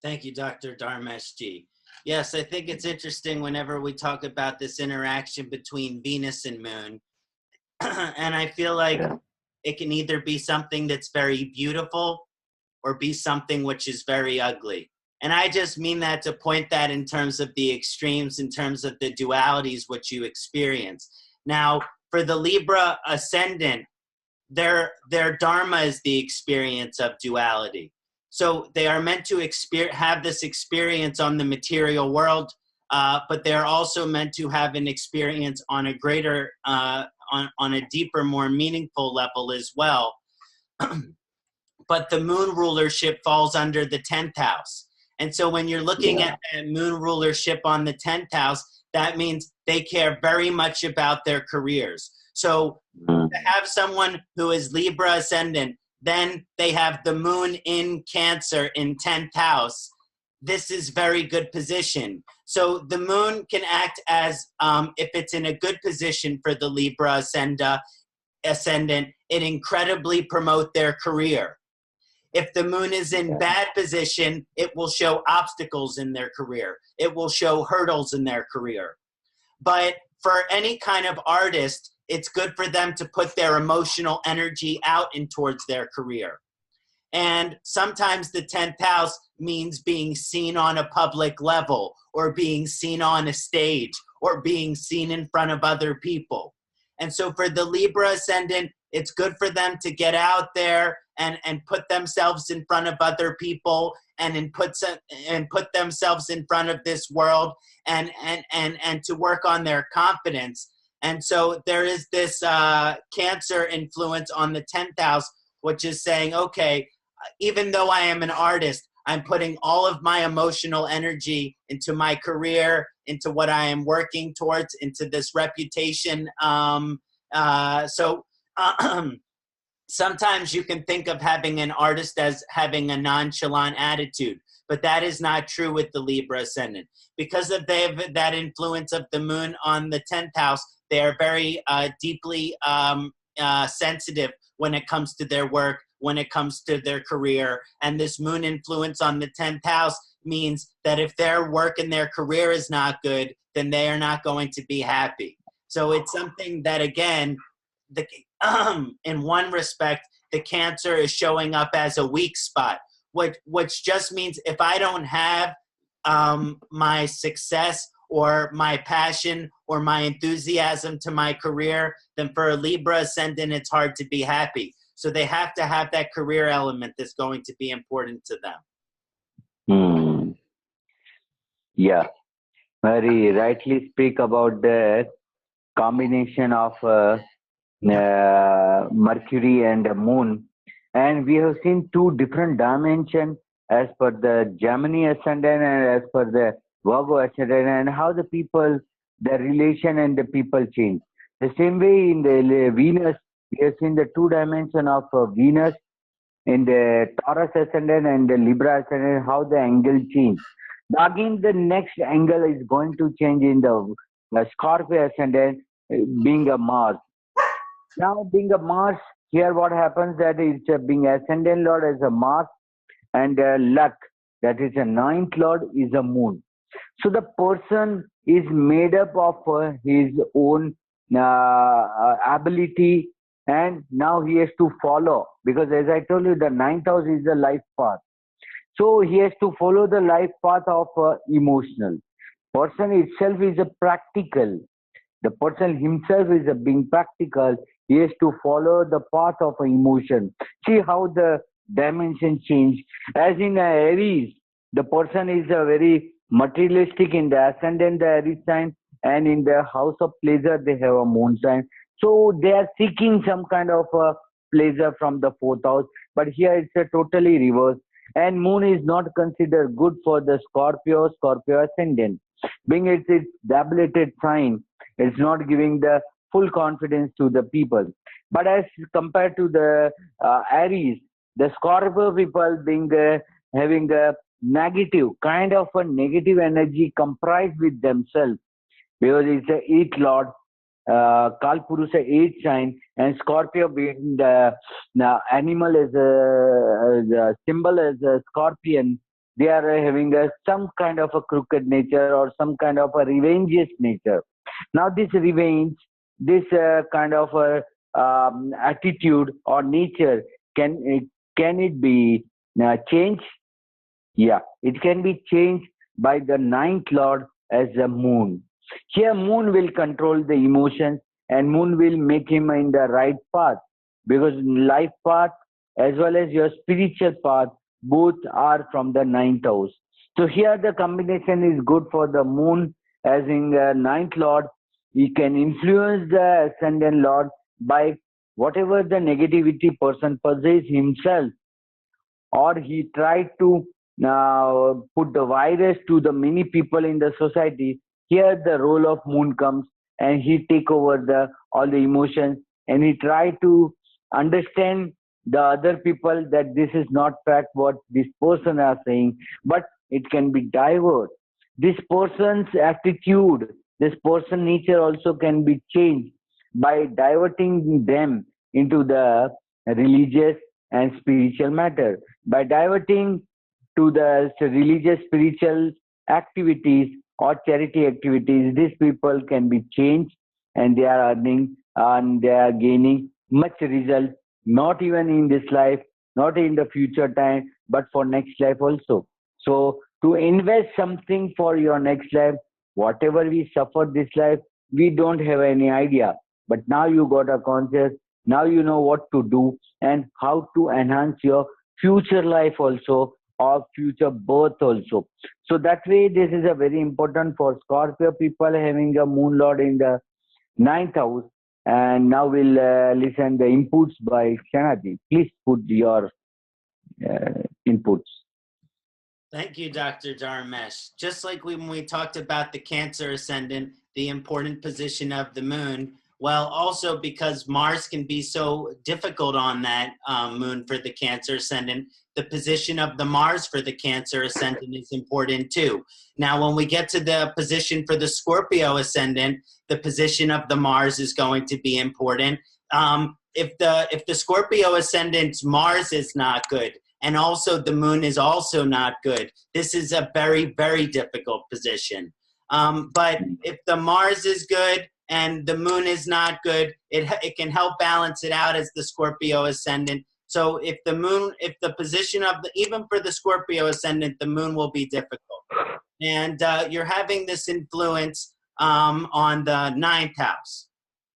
Thank you, Dr. Dharmesh Ji. Yes, I think it's interesting whenever we talk about this interaction between Venus and Moon. And I feel like it can either be something that's very beautiful or be something which is very ugly. And I just mean that to point that in terms of the extremes, in terms of the dualities which you experience. Now, for the Libra ascendant, their dharma is the experience of duality. So they are meant to have this experience on the material world, but they're also meant to have an experience on a greater, on a deeper, more meaningful level as well. But the moon rulership falls under the 10th house. And so when you're looking at that moon rulership on the 10th house, that means they care very much about their careers. So to have someone who is Libra ascendant, then they have the moon in Cancer in 10th house. This is very good position. So the moon can act as, if it's in a good position for the Libra ascendant, it incredibly promote their career. If the moon is in bad position, it will show obstacles in their career. It will show hurdles in their career. But for any kind of artist, it's good for them to put their emotional energy out and towards their career. And sometimes the 10th house means being seen on a public level, or being seen on a stage, or being seen in front of other people. And so for the Libra ascendant, it's good for them to get out there and put themselves in front of other people, and put themselves in front of this world, and to work on their confidence. And so there is this Cancer influence on the 10th house, which is saying, okay, even though I am an artist, I'm putting all of my emotional energy into my career, into what I am working towards, into this reputation. Sometimes you can think of having an artist as having a nonchalant attitude, but that is not true with the Libra ascendant. Because of that influence of the moon on the 10th house, they are very deeply sensitive when it comes to their work, when it comes to their career. And this moon influence on the 10th house means that if their work and their career is not good, then they are not going to be happy. So it's something that, again, in one respect, the Cancer is showing up as a weak spot, which just means if I don't have my success or my passion or my enthusiasm to my career, then for a Libra ascendant, it's hard to be happy. So they have to have that career element that's going to be important to them. Yeah, very rightly speak about the combination of Mercury and the moon. And we have seen two different dimensions as per the Gemini ascendant and as per the Virgo ascendant, and how the people, the relation and the people change. The same way in the Venus, we have seen the two dimension of Venus in the Taurus ascendant and the Libra ascendant, how the angle change. Again, the next angle is going to change in the Scorpio ascendant, being a Mars. Now, being a Mars, here what happens that it's being ascendant lord as a Mars, and luck, that is a ninth lord, is a moon. So the person is made up of his own ability, and now he has to follow, because as I told you, the ninth house is the life path. So he has to follow the life path of emotional. Person itself is a practical. The person himself is a being practical. He has to follow the path of emotion. See how the dimension change. As in Aries, the person is a very materialistic in the ascendant, the Aries sign, and in the house of pleasure, they have a moon sign. So they are seeking some kind of pleasure from the fourth house. But here it's a totally reverse. And moon is not considered good for the Scorpio ascendant. Being its debilitated sign, it's not giving the full confidence to the people. But as compared to the Aries, the Scorpio people being having a negative, kind of a negative energy comprised with themselves, because it's a eighth lord, Kalpurusha eighth sign, and Scorpio being the animal as the symbol as a scorpion. They are having some kind of a crooked nature or some kind of a revengeous nature. Now this revenge, this kind of attitude or nature, can it be changed? Yeah, it can be changed by the ninth lord as the moon. Here moon will control the emotions, and moon will make him in the right path, because life path as well as your spiritual path, both are from the ninth house. So here the combination is good for the moon, as in the ninth lord. He can influence the ascendant lord by whatever the negativity person possesses himself, or he tried to put the virus to the many people in the society. Here the role of moon comes, and he take over the all the emotions, and he try to understand the other people that this is not fact what this person are saying, but it can be diverse. This person's attitude, this person nature also can be changed by diverting them into the religious and spiritual matter. By diverting to the religious spiritual activities or charity activities, these people can be changed, and they are earning and they are gaining much result, not even in this life, not in the future time, but for next life also. So to invest something for your next life, whatever we suffer this life, we don't have any idea. But now you got a conscious, now you know what to do and how to enhance your future life also, or future birth also. So that way this is a very important for Scorpio people having a moon lord in the ninth house. And now we'll listen the inputs by Ksanati. Please put your inputs. Thank you, Dr. Dharmesh. Just like when we talked about the Cancer ascendant, the important position of the moon, well, also because Mars can be so difficult on that moon for the Cancer ascendant, the position of the Mars for the Cancer ascendant is important too. Now, when we get to the position for the Scorpio ascendant, the position of the Mars is going to be important. If the Scorpio ascendant's Mars is not good, and also the moon is also not good, this is a very, very difficult position. But if the Mars is good and the moon is not good, it can help balance it out as the Scorpio ascendant. So if the position of even for the Scorpio ascendant, the moon will be difficult. And you're having this influence on the ninth house.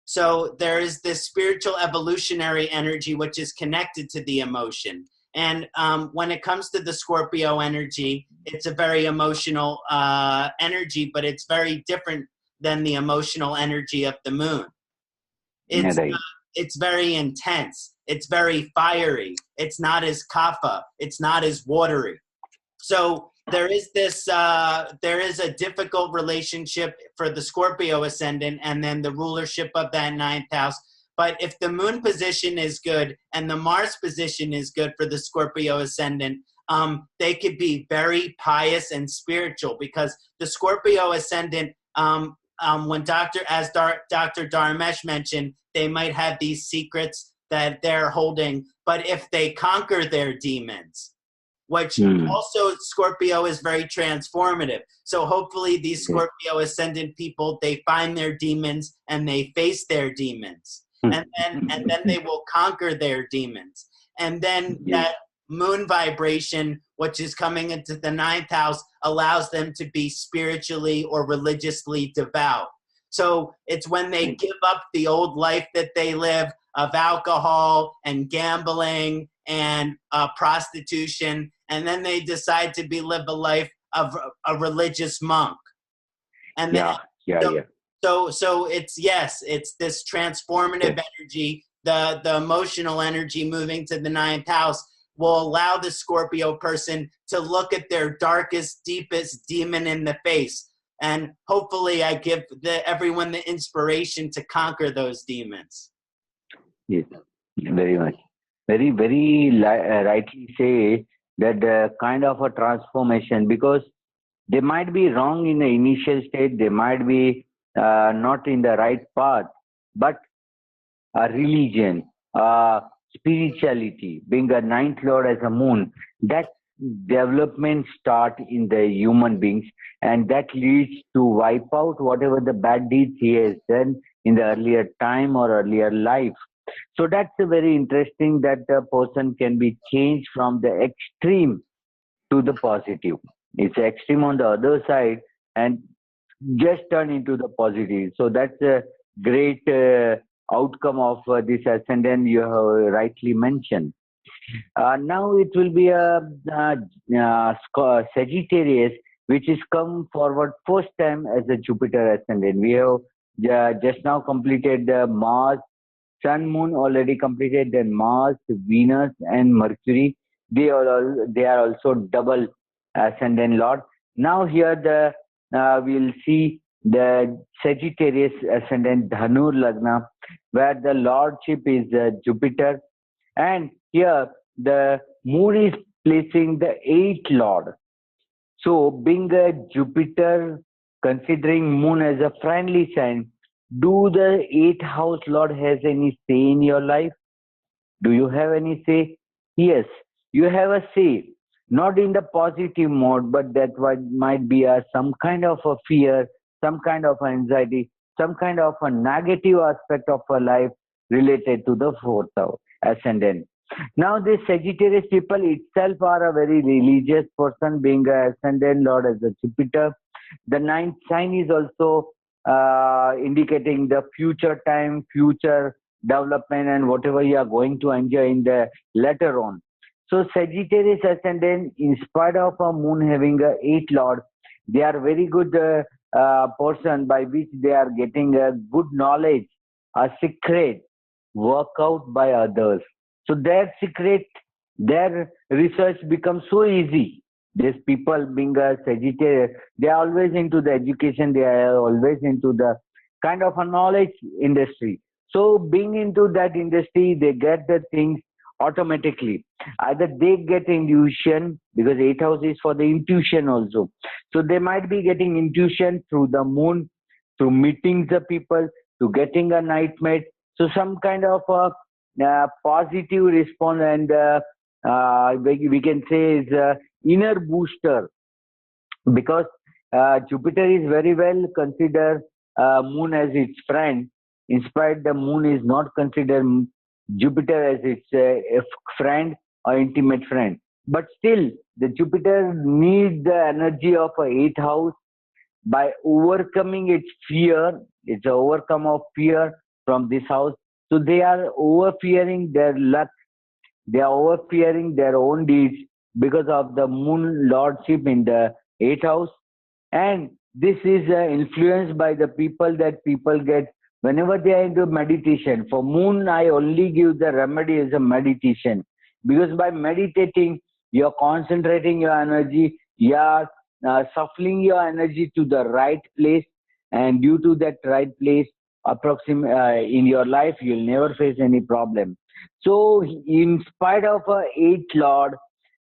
So there is this spiritual evolutionary energy which is connected to the emotion. And when it comes to the Scorpio energy, it's a very emotional energy, but it's very different than the emotional energy of the moon. It's very intense. It's very fiery. It's not as kapha. It's not as watery. So there is a difficult relationship for the Scorpio ascendant and then the rulership of that ninth house. But if the moon position is good and the Mars position is good for the Scorpio ascendant, they could be very pious and spiritual, because the Scorpio ascendant, when Dr. Dharmesh mentioned, they might have these secrets that they're holding, but if they conquer their demons, which also Scorpio is very transformative. So hopefully these Scorpio ascendant people, they find their demons and they face their demons. And then they will conquer their demons. And then that moon vibration, which is coming into the ninth house, allows them to be spiritually or religiously devout. So it's when they give up the old life that they live of alcohol and gambling and prostitution, and then they decide to live a life of a religious monk. And then So it's this transformative energy, the emotional energy moving to the ninth house will allow the Scorpio person to look at their darkest, deepest demon in the face. and hopefully I give everyone the inspiration to conquer those demons. Yes, very much. Very, very rightly say that kind of a transformation, because they might be wrong in the initial state, they might be not in the right path, but religion, spirituality, being a ninth lord as a moon, that development start in the human beings, and that leads to wipe out whatever the bad deeds he has done in the earlier time or earlier life. So that's a very interesting that a person can be changed from the extreme to the positive. It's extreme on the other side and just turn into the positive. So that's a great outcome of this ascendant you have rightly mentioned. Now it will be a Sagittarius, which is come forward first time as a Jupiter ascendant. We have just now completed Mars, Sun, Moon already completed. Then Mars, Venus, and Mercury. They are also double ascendant lord. Now here we'll see the Sagittarius ascendant Dhanur Lagna, where the lordship is Jupiter, and here the moon is placing the eighth lord. So being a Jupiter, considering moon as a friendly sign, do the eighth house lord has any say in your life? Do you have any say? Yes, you have a say, not in the positive mode, but that might be some kind of a fear, some kind of anxiety, some kind of a negative aspect of a life related to the fourth house ascendant. Now, these Sagittarius people itself are a very religious person, being a ascendant lord as a Jupiter. The ninth sign is also indicating the future time, future development, and whatever you are going to enjoy in the later on. So Sagittarius ascendant, in spite of a moon having a eighth lord, they are very good person by which they are getting a good knowledge, a secret work out by others. So their secret, their research becomes so easy. These people being a Sagittarius, they are always into the education, they are always into the kind of a knowledge industry. So being into that industry, they get the things automatically. Either they get intuition, because eighth house is for the intuition also. So they might be getting intuition through the moon, through meeting the people, to getting a nightmare. So some kind of a positive response, and we can say is inner booster, because Jupiter is very well considered moon as its friend. In spite the moon is not considered Jupiter as its friend or intimate friend, but still the Jupiter needs the energy of a eighth house by overcoming its fear. It's a overcome of fear from this house. So they are overfearing their luck, they are overfearing their own deeds because of the moon lordship in the eighth house. And this is influenced by the people that people get whenever they are into meditation. For moon, I only give the remedy as a meditation, because by meditating, you are concentrating your energy, you are shuffling your energy to the right place, and due to that right place, in your life, you'll never face any problem. So, in spite of a eighth lord,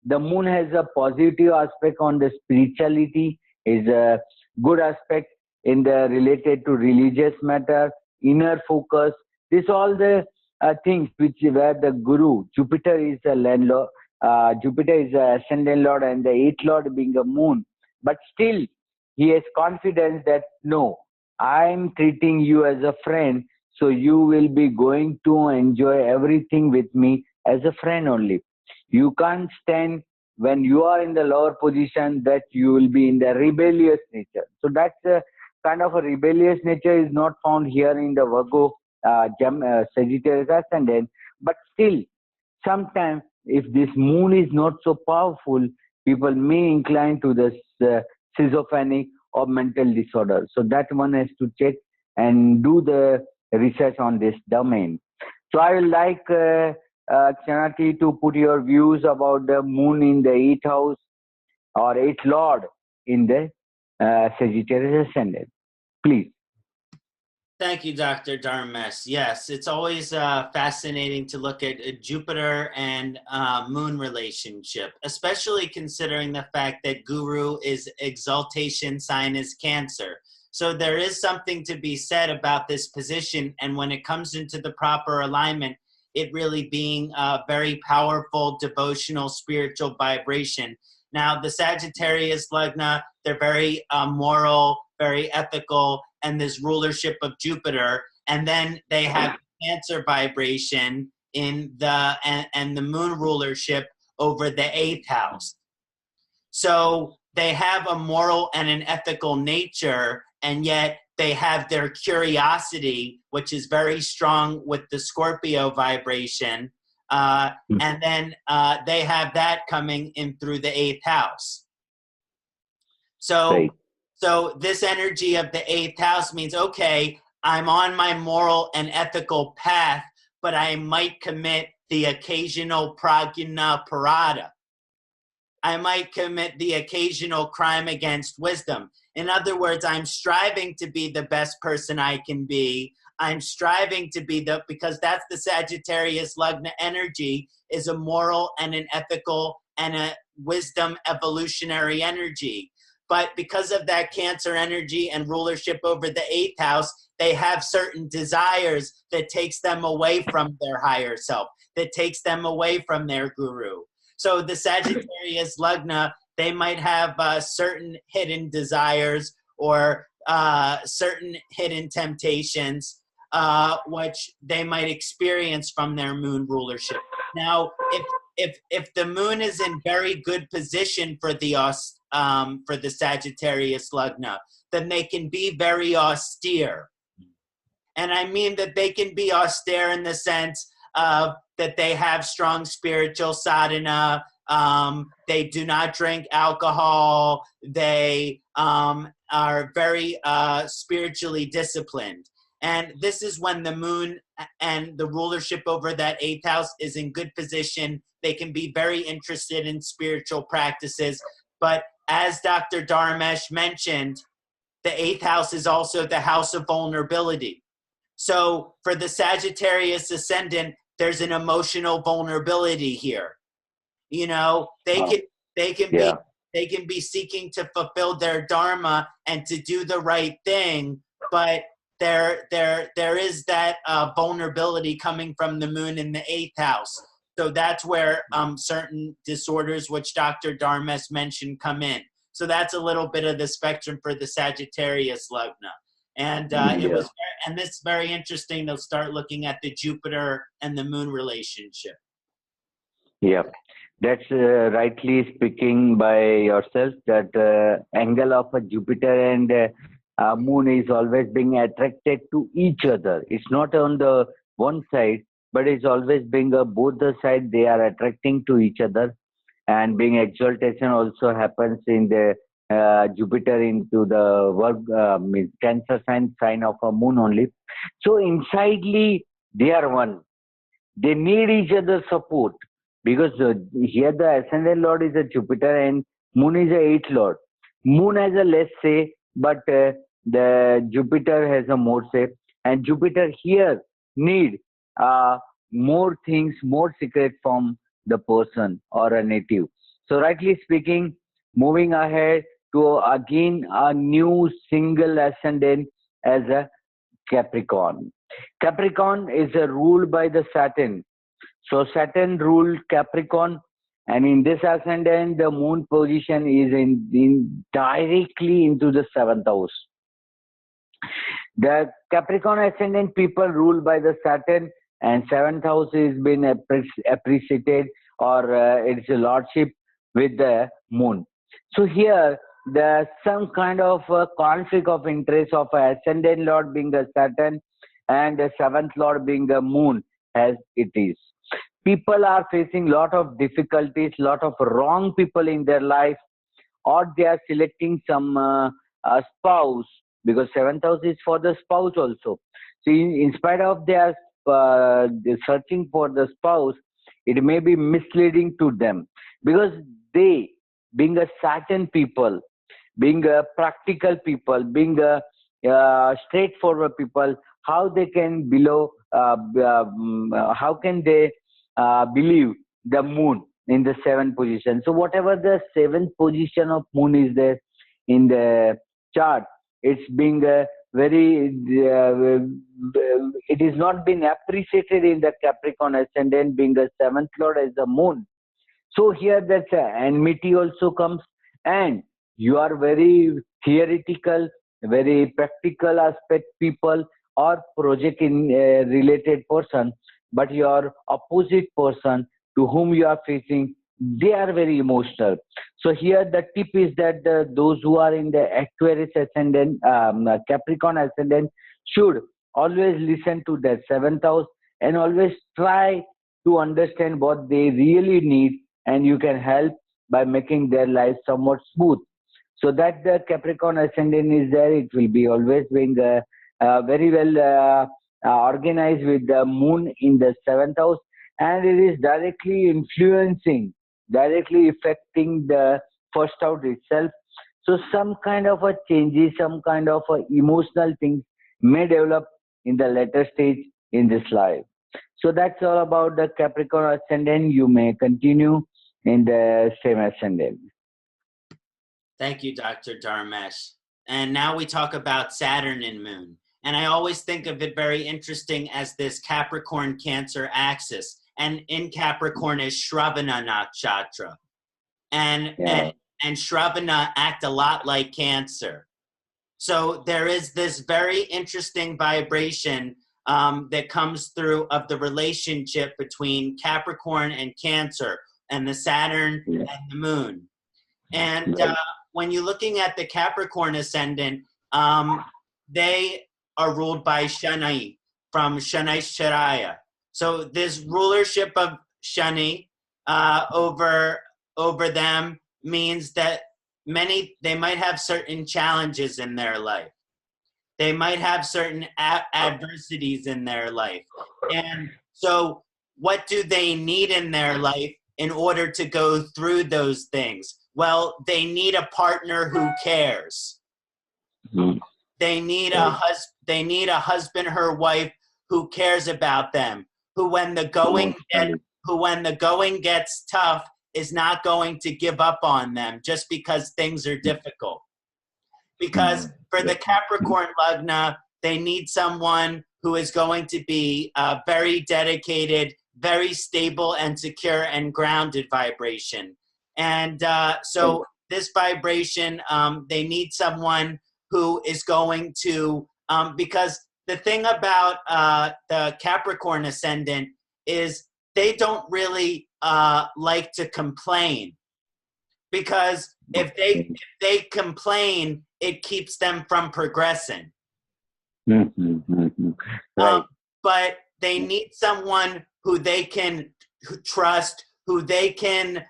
the moon has a positive aspect on the spirituality, is a good aspect in the related to religious matter, inner focus. This all the things which where the guru, Jupiter is a landlord, Jupiter is a ascendant lord, and the eighth lord being a moon. But still, he has confidence that no, I am treating you as a friend, so you will be going to enjoy everything with me as a friend only. You can't stand when you are in the lower position that you will be in the rebellious nature. So that's a kind of a rebellious nature is not found here in the Virgo Sagittarius ascendant. But still, sometimes if this moon is not so powerful, people may incline to this schizophrenic or mental disorder. So that one has to check and do the research on this domain. So I would like Ksanati to put your views about the moon in the eighth house or eighth lord in the Sagittarius ascendant. Please. Thank you, Dr. Dharmesh. Yes, it's always fascinating to look at a Jupiter and moon relationship, especially considering the fact that Guru is exaltation sign is Cancer. So there is something to be said about this position, and when it comes into the proper alignment, it really being a very powerful, devotional, spiritual vibration. Now, the Sagittarius Lagna, they're very moral, very ethical, and this rulership of Jupiter, and then they have Cancer vibration in the and the moon rulership over the 8th house. So they have a moral and an ethical nature, and yet they have their curiosity, which is very strong with the Scorpio vibration, and then they have that coming in through the 8th house. So. Right. So this energy of the 8th house means, okay, I'm on my moral and ethical path, but I might commit the occasional prajna parada. I might commit the occasional crime against wisdom. In other words, I'm striving to be the best person I can be. I'm striving to be because that's the Sagittarius Lagna energy, is a moral and an ethical and a wisdom evolutionary energy. But because of that Cancer energy and rulership over the 8th house, they have certain desires that takes them away from their higher self, that takes them away from their guru. So the Sagittarius Lagna, they might have certain hidden desires or certain hidden temptations, which they might experience from their moon rulership. Now, if the moon is in very good position for the Sagittarius Lagna, then they can be very austere. And I mean that they can be austere in the sense of that they have strong spiritual sadhana, they do not drink alcohol, they are very spiritually disciplined. And this is when the moon and the rulership over that 8th house is in good position. They can be very interested in spiritual practices. But as Dr. Dharmesh mentioned, the 8th house is also the house of vulnerability. So for the Sagittarius ascendant, there's an emotional vulnerability here. You know, they can be seeking to fulfill their dharma and to do the right thing, but there is that vulnerability coming from the moon in the 8th house. So that's where certain disorders, which Dr. Dharmesh mentioned, come in. So that's a little bit of the spectrum for the Sagittarius Lagna. And and this is very interesting. They'll start looking at the Jupiter and the moon relationship. Yeah, that's rightly speaking by yourself, that angle of a Jupiter and moon is always being attracted to each other. It's not on the one side, but it's always being both the side they are attracting to each other, and being exaltation also happens in the Jupiter into the means Cancer sign of a moon only. So insidely they are one. They need each other's support, because here the ascendant lord is a Jupiter and moon is a 8th lord. Moon has a less say, but the Jupiter has a more say, and Jupiter here need more things, more secret from the person or a native. So rightly speaking, moving ahead to again a new single ascendant as a Capricorn. Capricorn is ruled by the Saturn. So Saturn ruled Capricorn, and in this ascendant, the moon position is in directly into the 7th house. The Capricorn ascendant people ruled by the Saturn, and 7th house has been appreciated, or its lordship with the moon. So here, there's some kind of conflict of interest of ascendant lord being the Saturn and the 7th lord being the moon, as it is. People are facing lot of difficulties, lot of wrong people in their life, or they are selecting some spouse, because 7th house is for the spouse also. So in spite of their searching for the spouse, it may be misleading to them, because they, being a Saturn people, being practical people, being straightforward people, how they can how can they believe the moon in the seventh position. So whatever the seventh position of moon is there in the chart, it's being very it is not been appreciated in the Capricorn ascendant, being the seventh lord as the moon. So here that's enmity also comes, and you are very theoretical, very practical aspect people or project in related person, but your opposite person to whom you are facing, they are very emotional. So here the tip is that those who are in the Aquarius ascendant, Capricorn ascendant should always listen to their seventh house and always try to understand what they really need, and you can help by making their life somewhat smooth. So that the Capricorn ascendant is there, it will be always being very well organized with the moon in the seventh house, and it is directly influencing, directly affecting the first house itself. So some kind of a changes, some kind of a emotional things may develop in the later stage in this life. So that's all about the Capricorn ascendant. You may continue in the same ascendant. Thank you, Dr. Dharmesh. And now we talk about Saturn and Moon. And I always think of it very interesting as this Capricorn Cancer axis. And in Capricorn is Shravana Nakshatra. And Shravana act a lot like Cancer. So there is this very interesting vibration that comes through of the relationship between Capricorn and Cancer and the Saturn and the Moon. And when you're looking at the Capricorn ascendant, they are ruled by Shani from JYOTISHACHARYA. So this rulership of Shani over them means that they might have certain challenges in their life. They might have certain adversities in their life. And so what do they need in their life in order to go through those things? Well, they need a partner who cares. Mm-hmm. They need a husband or wife who cares about them, who when the going gets tough is not going to give up on them just because things are difficult. Because for the Capricorn Lagna, they need someone who is going to be very dedicated, very stable and secure and grounded vibration. And so this vibration, they need someone who is going to, because the thing about the Capricorn ascendant is they don't really like to complain, because if they complain, it keeps them from progressing. Right. But they need someone who they can trust, who they can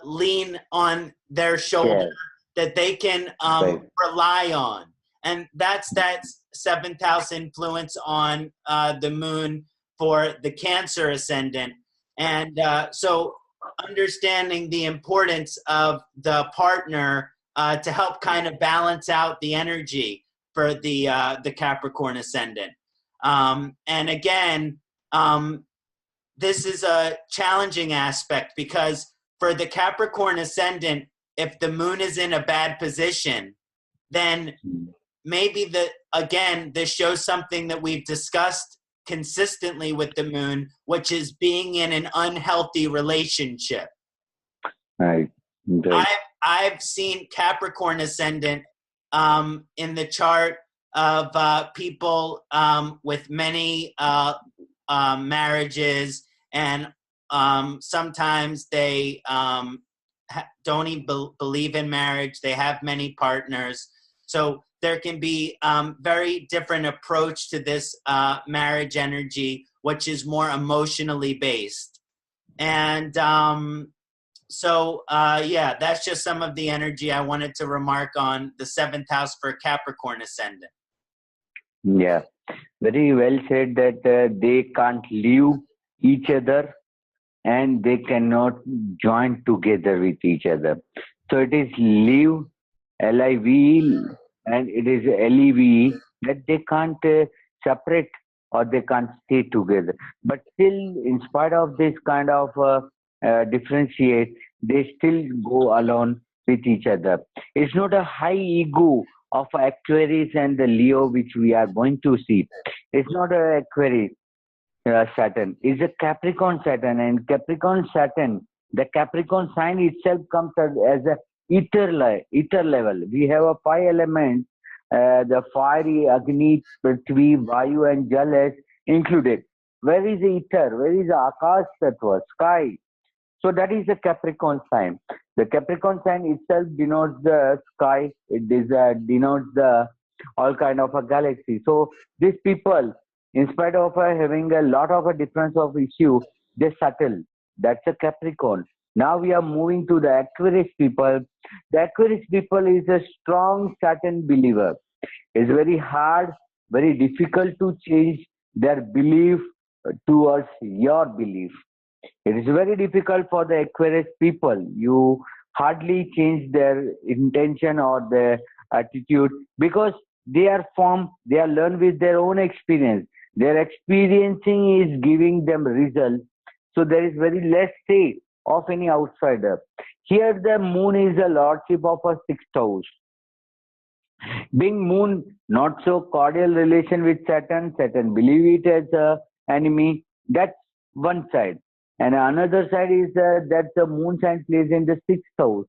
lean on their shoulder, that they can rely on. And that's that seventh house influence on the moon for the Cancer ascendant. And so understanding the importance of the partner to help kind of balance out the energy for the Capricorn ascendant. And again, this is a challenging aspect, because for the Capricorn ascendant, if the moon is in a bad position, then maybe this shows something that we've discussed consistently with the moon, which is being in an unhealthy relationship. Right. I've seen Capricorn ascendant in the chart of people with many marriages, and sometimes they don't even believe in marriage. They have many partners. So there can be very different approach to this marriage energy, which is more emotionally based. And that's just some of the energy I wanted to remark on the seventh house for Capricorn ascendant. Yeah, very well said that they can't leave each other and they cannot join together with each other. So it is leave LIV, and it is LEV, that they can't separate or they can't stay together. But still, in spite of this kind of differentiate, they still go along with each other. It's not a high ego of Aquarius and the Leo which we are going to see. It's not a Aquarius Saturn. It's a Capricorn Saturn, and Capricorn Saturn, the Capricorn sign itself comes as a ether level. We have a five elements, the fiery, Agni, Prithvi, Vayu, and Jal is included. Where is the ether? Where is the Akash Tattva, sky? So that is the Capricorn sign. The Capricorn sign itself denotes the sky. It is, denotes the all kind of a galaxy. So these people, in spite of having a lot of a difference of issue, they settle. That's a Capricorn. Now we are moving to the Aquarius people. The Aquarius people is a strong Saturn believer. It's very hard, very difficult to change their belief towards your belief. It is very difficult for the Aquarius people. You hardly change their intention or their attitude because they are formed, they are learned with their own experience. Their experiencing is giving them results. So there is very less say of any outsider. Here the moon is the lordship of a sixth house. Being moon, not so cordial relation with Saturn. Saturn believe it as a enemy. That's one side. And another side is that the moon sign plays in the sixth house.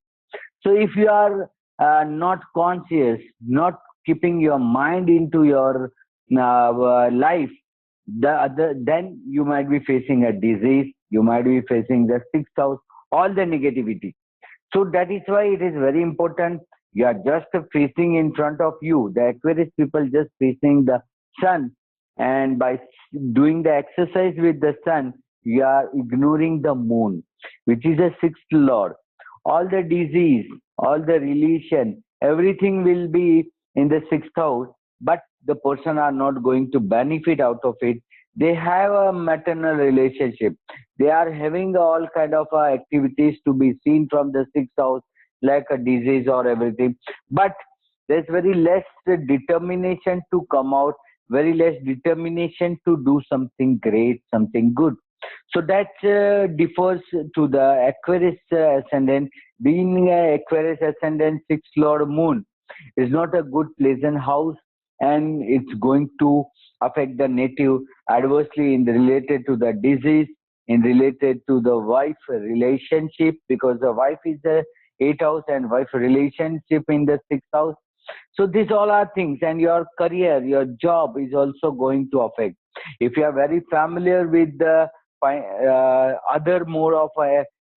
So if you are not conscious, not keeping your mind into your life, then you might be facing a disease, you might be facing the sixth house, all the negativity. So that is why it is very important. You are just facing in front of you. The Aquarius people just facing the sun, and by doing the exercise with the sun, you are ignoring the moon, which is a sixth lord. All the disease, all the relation, everything will be in the sixth house, but the person are not going to benefit out of it. They have a maternal relationship. They are having all kind of activities to be seen from the sixth house, like a disease or everything. But there's very less determination to come out, very less determination to do something great, something good. So that differs to the Aquarius ascendant. Being Aquarius ascendant, sixth lord moon is not a good pleasant house, and it's going to affect the native adversely in related to the disease, in related to the wife relationship, because the wife is the eighth house and wife relationship in the sixth house. So these all are things, and your career, your job is also going to affect. If you are very familiar with the other mode of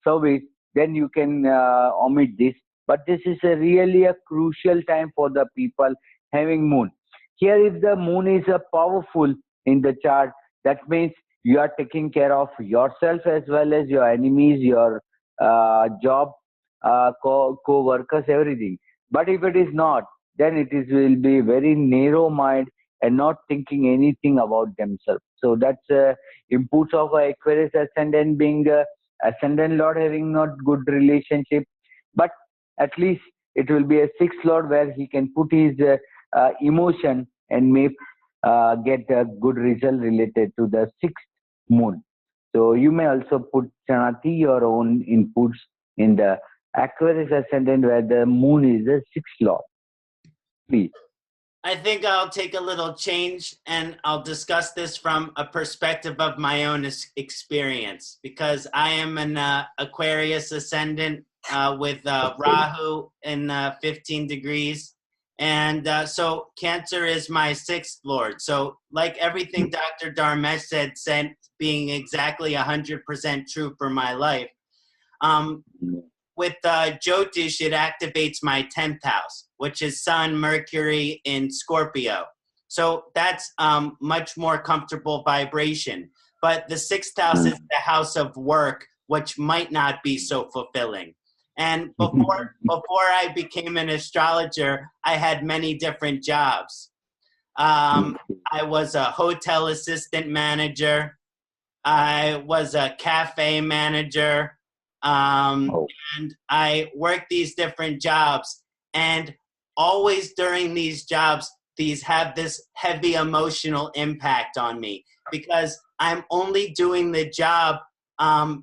service, then you can omit this. But this is really a crucial time for the people having moon. Here, if the moon is powerful in the chart, that means you are taking care of yourself as well as your enemies, your job, co-workers, everything. But if it is not, then it is will be very narrow mind and not thinking anything about themselves. So that's inputs of Aquarius ascendant, being ascendant lord having not good relationship, but at least it will be a sixth lord where he can put his emotion and may get a good result related to the sixth moon. So you may also put, Ksanati, your own inputs in the Aquarius ascendant where the moon is the sixth lord. Please. I think I'll take a little change and I'll discuss this from a perspective of my own experience, because I am an Aquarius ascendant with Rahu in 15 degrees. And so Cancer is my sixth lord. So like everything Dr. Dharmesh said being exactly 100% true for my life, with Jyotish, it activates my 10th house, which is Sun, Mercury in Scorpio. So that's much more comfortable vibration. But the sixth house is the house of work, which might not be so fulfilling. And before I became an astrologer, I had many different jobs. I was a hotel assistant manager. I was a cafe manager. And I worked these different jobs. And always during these jobs, these have this heavy emotional impact on me because I'm only doing the job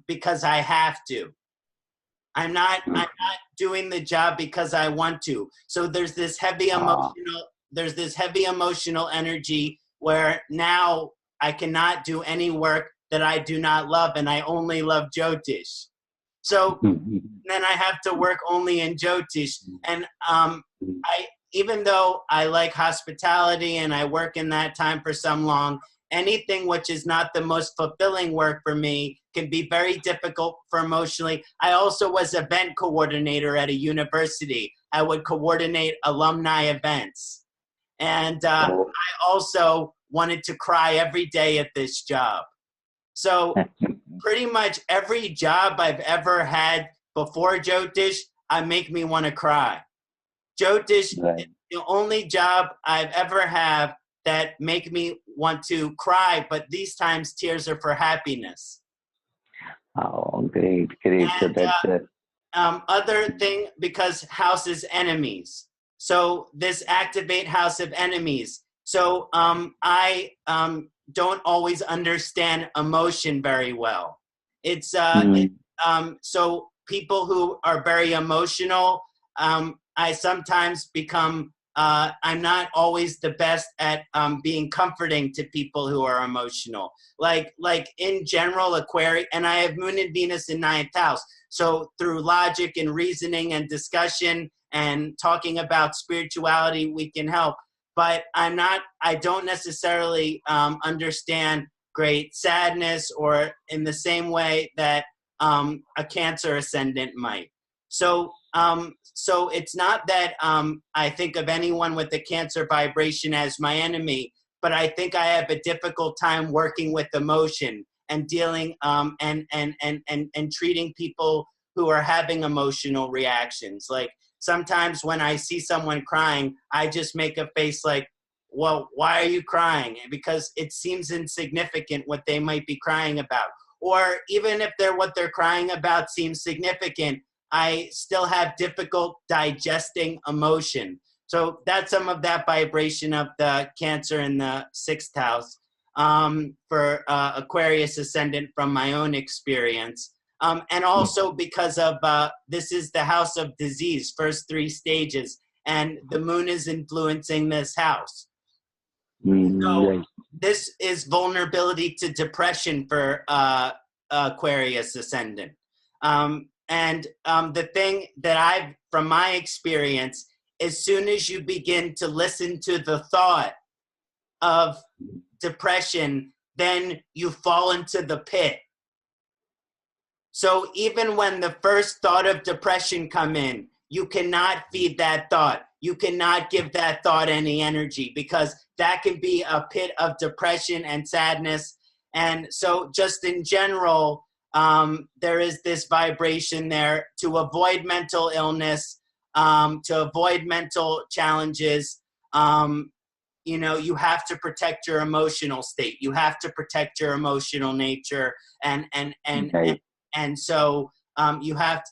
because I have to. I'm not doing the job because I want to. So there's this heavy emotional energy where now I cannot do any work that I do not love, and I only love Jyotish. So then I have to work only in Jyotish. And even though I like hospitality and I work in that time for some long, anything which is not the most fulfilling work for me can be very difficult for emotionally. I also was event coordinator at a university. I would coordinate alumni events. And I also wanted to cry every day at this job. So pretty much every job I've ever had before Jyotish, make me want to cry. Jyotish is the only job I've ever had that make me want to cry, but these times tears are for happiness. Oh, great. And, so that's other thing, because house is enemies. So this activate house of enemies. So I don't always understand emotion very well. It's so people who are very emotional, I sometimes become I'm not always the best at being comforting to people who are emotional. Like in general, Aquarius, and I have Moon and Venus in 9th house. So through logic and reasoning and discussion and talking about spirituality, we can help. But I don't necessarily understand great sadness or in the same way that a Cancer ascendant might. So so it's not that I think of anyone with a Cancer vibration as my enemy, but I think I have a difficult time working with emotion and dealing and treating people who are having emotional reactions. Like sometimes when I see someone crying, I just make a face like, well, why are you crying? Because it seems insignificant what they might be crying about. Or even if what they're crying about seems significant, I still have difficult digesting emotion. So that's some of that vibration of the Cancer in the 6th house for Aquarius ascendant from my own experience. And also because of this is the house of disease, first 3 stages, and the moon is influencing this house. So this is vulnerability to depression for Aquarius ascendant. And the thing that from my experience, as soon as you begin to listen to the thought of depression, then you fall into the pit. So even when the first thought of depression come in, you cannot feed that thought. You cannot give that thought any energy because that can be a pit of depression and sadness. And so just in general, there is this vibration there to avoid mental illness, to avoid mental challenges. You have to protect your emotional state. You have to protect your emotional nature. And so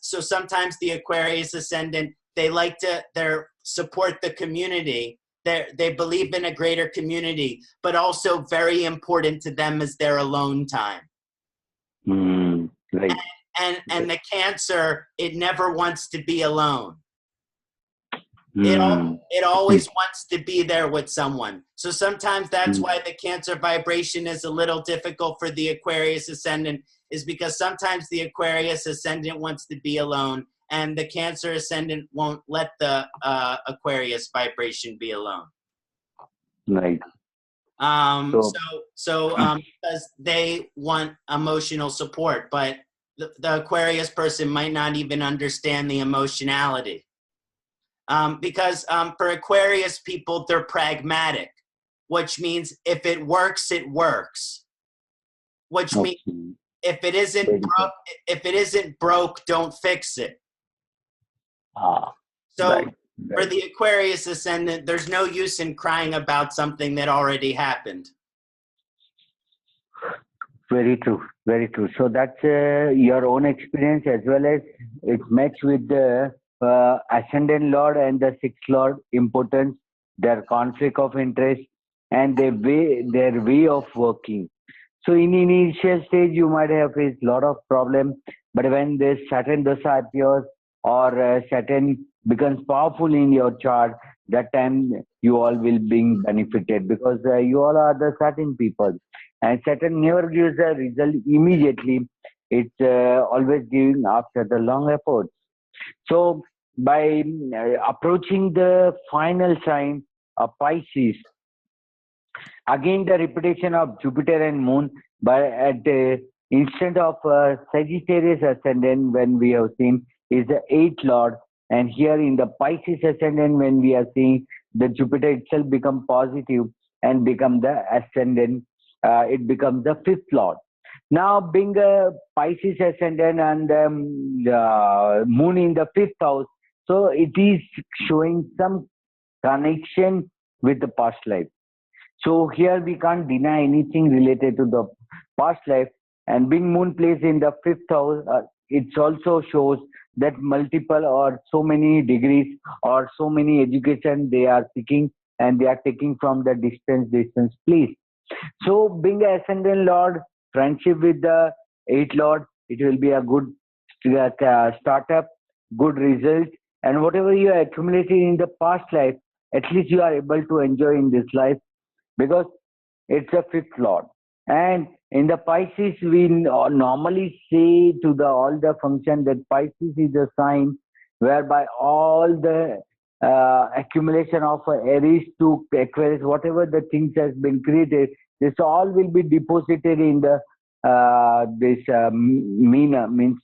so sometimes the Aquarius ascendant, they like to support the community. They believe in a greater community, but also very important to them is their alone time. Right. And the Cancer, it never wants to be alone. It always wants to be there with someone. So sometimes that's why the Cancer vibration is a little difficult for the Aquarius ascendant, is because sometimes the Aquarius ascendant wants to be alone and the Cancer ascendant won't let the Aquarius vibration be alone. Right. Because they want emotional support, but the Aquarius person might not even understand the emotionality. Because for Aquarius people, they're pragmatic, which means if it works, it works. Which means if it isn't broke, don't fix it. So for the Aquarius ascendant, there's no use in crying about something that already happened. Very true. Very true. So that's your own experience as well as it matches with the ascendant lord and the sixth lord importance, their conflict of interest, and their way of working. So in initial stage, you might have faced a lot of problems, but when this Saturn Dasa appears or Saturn becomes powerful in your chart, that time you all will be benefited because you all are the Saturn people. And Saturn never gives a result immediately. It's always giving after the long effort. So by approaching the final sign of Pisces, again the repetition of Jupiter and Moon, but at the instant of Sagittarius ascendant, when we have seen is the eighth lord, and here in the Pisces ascendant, when we are seeing the Jupiter itself become positive and become the ascendant, it becomes the fifth lord. Now, being a Pisces ascendant and Moon in the fifth house, so it is showing some connection with the past life. So here we can't deny anything related to the past life. And being Moon placed in the fifth house, it also shows that multiple or so many degrees or so many education they are seeking and they are taking from the distance place. So being an ascendant lord, friendship with the eighth lord, it will be a good startup, good result, and whatever you accumulated in the past life, at least you are able to enjoy in this life because it's a fifth lord. And in the Pisces, we normally say to the all the function that Pisces is a sign whereby all the accumulation of Aries to Aquarius, whatever the things has been created, this all will be deposited in the this means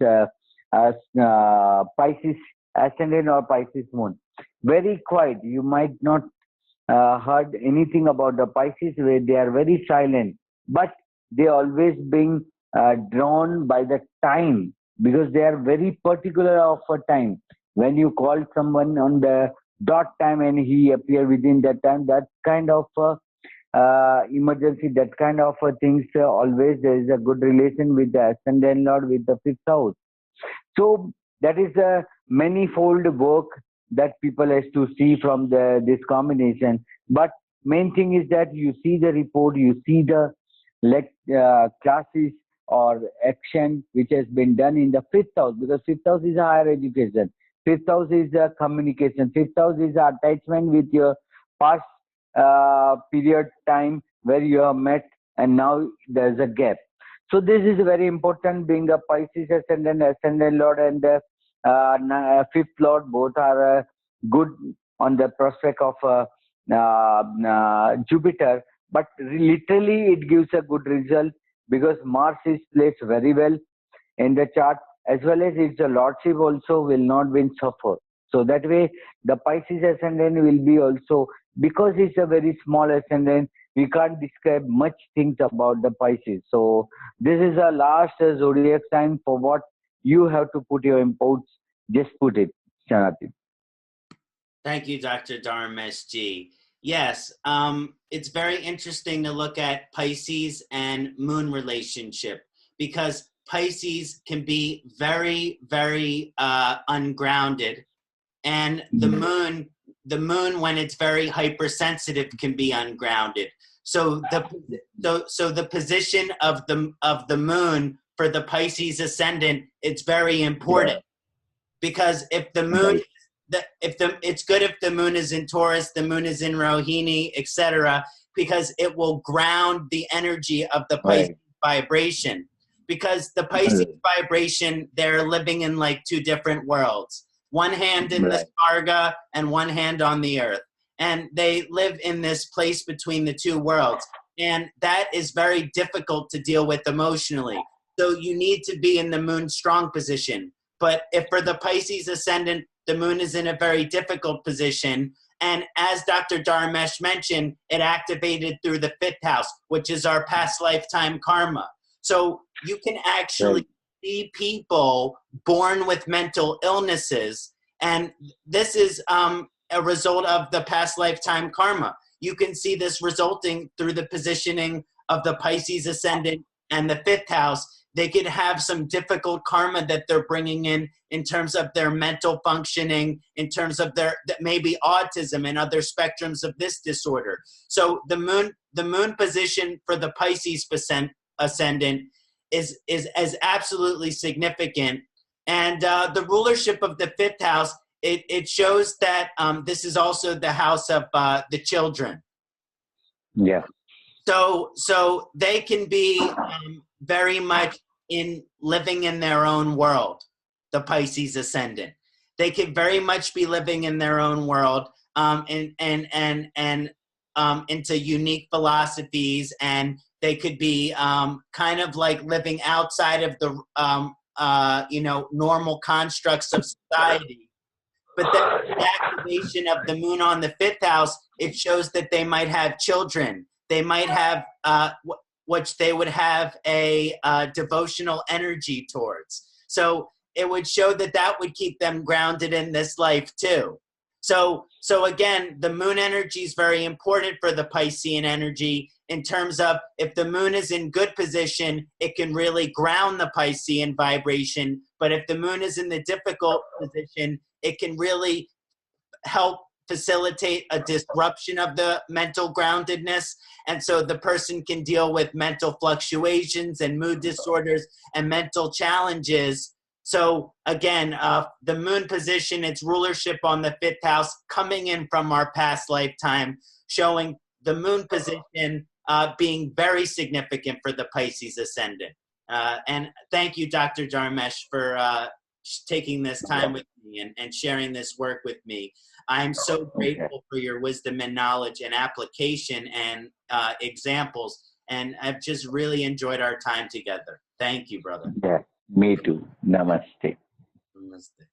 Pisces ascendant or Pisces moon. Very quiet. You might not heard anything about the Pisces where they are very silent, but they always being drawn by the time because they are very particular of a time. When you call someone on the dot time and he appear within that time, that kind of emergency, that kind of things, always there is a good relation with the ascendant lord with the fifth house. So that is a manifold work that people has to see from this combination. But main thing is that you see the report, you see the classes or action which has been done in the fifth house, because fifth house is higher education, fifth house is communication, fifth house is attachment with your past period time where you have met and now there's a gap. So this is very important, being a Pisces ascendant lord and fifth lord, both are good on the prospect of Jupiter, but literally it gives a good result because Mars is placed very well in the chart, as well as its lordship also will not be suffer. So that way the Pisces ascendant will be also, because it's a very small ascendant, we can't describe much things about the Pisces. So this is a last zodiac sign. For what you have to put your inputs, just put it, Ksanati. Thank you, Dr. Dharmesh Ji. Yes, it's very interesting to look at Pisces and moon relationship because Pisces can be very, very ungrounded, and the moon, when it's very hypersensitive, can be ungrounded. So the position of the moon for the Pisces ascendant, it's very important because if the moon, it's good if the moon is in Taurus, the moon is in Rohini, etc., because it will ground the energy of the Pisces vibration. Because the Pisces vibration, they're living in like two different worlds. One hand in the Sarga and one hand on the earth. And they live in this place between the two worlds. And that is very difficult to deal with emotionally. So you need to be in the moon strong position. But if for the Pisces ascendant, the moon is in a very difficult position. And as Dr. Dharmesh mentioned, it activated through the fifth house, which is our past lifetime karma. So you can actually see people born with mental illnesses. And this is a result of the past lifetime karma. You can see this resulting through the positioning of the Pisces ascendant and the fifth house. They could have some difficult karma that they're bringing in terms of their mental functioning, in terms of their maybe autism and other spectrums of this disorder. So the moon position for the Pisces ascendant is absolutely significant. And the rulership of the fifth house, it shows that this is also the house of the children. Yeah. So they can be very much living in their own world, the Pisces ascendant. They could very much be living in their own world and into unique philosophies, and they could be kind of like living outside of the normal constructs of society. But then the activation of the moon on the fifth house, it shows that they might have children. They might have which they would have a devotional energy towards. So it would show that would keep them grounded in this life too. So again, the moon energy is very important for the Piscean energy in terms of if the moon is in good position, it can really ground the Piscean vibration. But if the moon is in the difficult position, it can really help facilitate a disruption of the mental groundedness. And so the person can deal with mental fluctuations and mood disorders and mental challenges. So again, the moon position, its rulership on the fifth house, coming in from our past lifetime, showing the moon position being very significant for the Pisces ascendant. And thank you, Dr. Dharmesh, for taking this time with me and sharing this work with me. I'm so grateful for your wisdom and knowledge and application and examples. And I've just really enjoyed our time together. Thank you, brother. Yeah, me too. Namaste. Namaste.